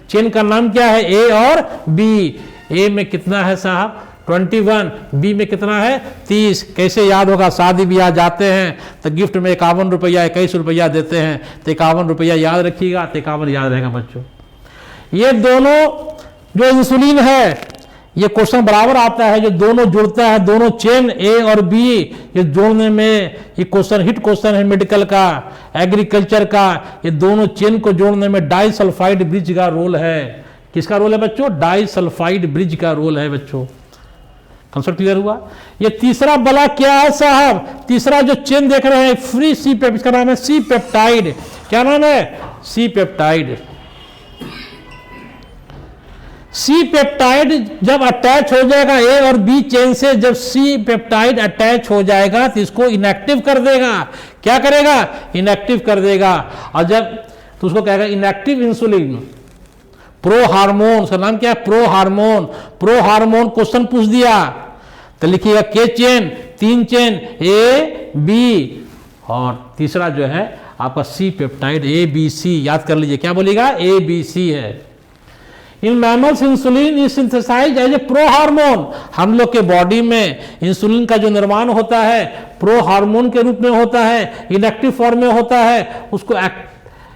chain का नाम क्या है, ए और बी। ए में कितना है साहब 21, बी में कितना है 30। कैसे याद होगा, शादी ब्याह जाते हैं तो गिफ्ट में 51 रुपया 21 रुपया देते हैं, तो 51 रुपया याद रखिएगा, तो 51 याद रहेगा बच्चों। ये दोनों जो इंसुलिन है, ये क्वेश्चन बराबर आता है, जो दोनों जुड़ता है, दोनों चेन ए और बी, ये जोड़ने में ये क्वेश्चन हिट क्वेश्चन है मेडिकल का, एग्रीकल्चर का। ये दोनों चेन को जोड़ने में डाइसल्फाइड ब्रिज का रोल है। किसका रोल है बच्चों, डाइसल्फाइड ब्रिज का रोल है बच्चों। कंसेप्ट क्लियर हुआ। ये तीसरा बला क्या है साहब, तीसरा जो चेन देख रहे हैं फ्री सी पेप्टाइड, इसका नाम है सी पेप्टाइड। क्या नाम है, सी पेप्टाइड। सी पेप्टाइड जब अटैच हो जाएगा ए और बी चेन से, जब सी पेप्टाइड अटैच हो जाएगा तो इसको इनएक्टिव कर देगा। क्या करेगा, इनएक्टिव कर देगा। और जब तो उसको कहेगा इनएक्टिव इंसुलिन, प्रो हार्मोन, उसका नाम क्या है, pro hormone. Pro hormone question पूछ दिया तो लिखिएगा के चेन, 3 चेन ए बी, और तीसरा जो है आपका सी पेप्टाइड ए बी सी। याद कर लीजिए, क्या बोलेगा, ए बी सी है। In mammals insulin is synthesised as a pro hormone. हम लोग के बॉडी में इंसुलिन का जो निर्माण होता है प्रो हार्मोन के रूप में होता है, इनएक्टिव फॉर्म में होता है। उसको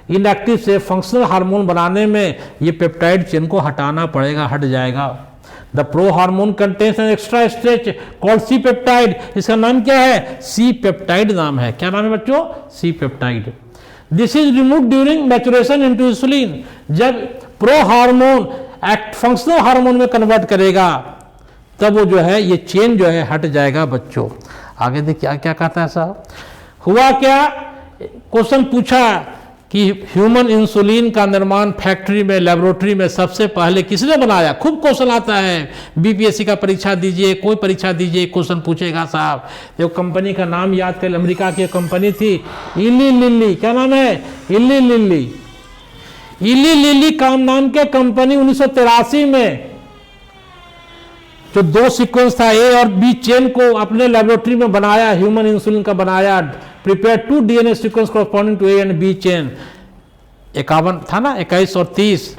इनएक्टिव से फंक्शनल हार्मोन बनाने में ये पेप्टाइड चेन को हटाना पड़ेगा, हट जाएगा। The pro hormone contains an extra stretch called C peptide. इसका नाम क्या है, सी पेप्टाइड नाम है। क्या नाम है बच्चों, C peptide. This is remove during maturation into insulin. जब प्रो हार्मोन फंक्शनल हार्मोन में कन्वर्ट करेगा तब वो जो है ये चेन जो है हट जाएगा बच्चों। आगे देखिए क्या क्या कहता है साहब। हुआ क्या, क्वेश्चन पूछा कि ह्यूमन इंसुलिन का निर्माण फैक्ट्री में, लेबोरेटरी में सबसे पहले किसने बनाया? खूब क्वेश्चन आता है, बीपीएससी का परीक्षा दीजिए, कोई परीक्षा दीजिए, क्वेश्चन पूछेगा साहब। एक कंपनी का नाम याद कर, अमेरिका की कंपनी थी इली लिली, क्या नाम है? इली लिली। इली लिली काम नाम के कंपनी 1983 में जो 2 सीक्वेंस था ए और बी चेन को अपने लेबोरेटरी में बनाया, ह्यूमन इंसुलिन का बनाया, prepare 2 DNA sequence corresponding to A and B chain. 51 था ना, 21 और 30,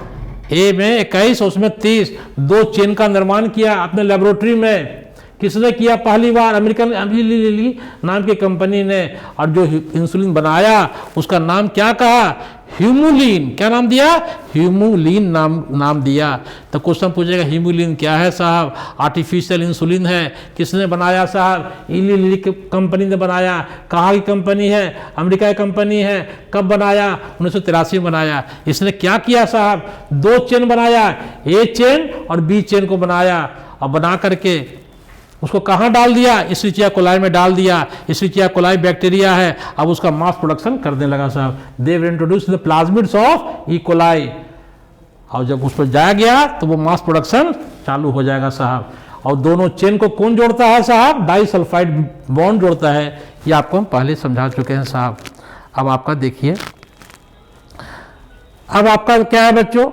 ए में 21 उसमें 30, 2 चेन का निर्माण किया अपने लेबोरेटरी में। किसने किया? पहली बार अमेरिकन लिली नाम की कंपनी ने। और जो इंसुलिन बनाया उसका नाम क्या कहा? ह्यूमुलिन। क्या नाम दिया? ह्यूमुलिन नाम दिया। तो क्वेश्चन पूछेगा ह्यूमुलिन क्या है साहब? आर्टिफिशियल इंसुलिन है। किसने बनाया साहब? इली लिली कंपनी ने बनाया। कहाँ की कंपनी है? अमेरिका की कंपनी है। कब बनाया? 1983 में बनाया। इसने क्या किया साहब? 2 चेन बनाया, ए चेन और बी चेन को बनाया, और बना करके उसको कहाँ डाल दिया? इस्चेरिचिया कोलाई में डाल दिया। इस्चेरिचिया कोलाई बैक्टीरिया है, अब उसका मास प्रोडक्शन करने लगा साहब। They will introduce the plasmids of E coli, और जब उस पर जाया गया तो वो मास प्रोडक्शन चालू हो जाएगा साहब। और दोनों चेन को कौन जोड़ता है साहब? डाइसल्फाइड बॉन्ड जोड़ता है। ये आपको हम पहले समझा चुके हैं साहब। अब आपका देखिए, अब आपका क्या है बच्चों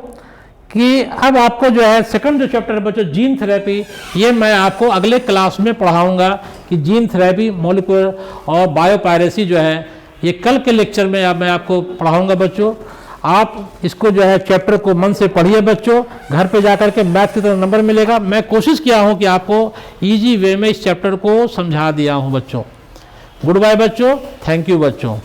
कि अब आपको जो है सेकंड जो चैप्टर है बच्चों जीन थेरेपी, ये मैं आपको अगले क्लास में पढ़ाऊंगा कि जीन थेरेपी, मॉलिक्यूलर और बायोपायरेसी जो है ये कल के लेक्चर में मैं आपको पढ़ाऊंगा बच्चों। आप इसको जो है चैप्टर को मन से पढ़िए बच्चों, घर पे जाकर के मैथ की तरह नंबर मिलेगा। मैं कोशिश किया हूँ कि आपको ईजी वे में इस चैप्टर को समझा दिया हूँ बच्चों। गुड बाय बच्चों, थैंक यू बच्चों।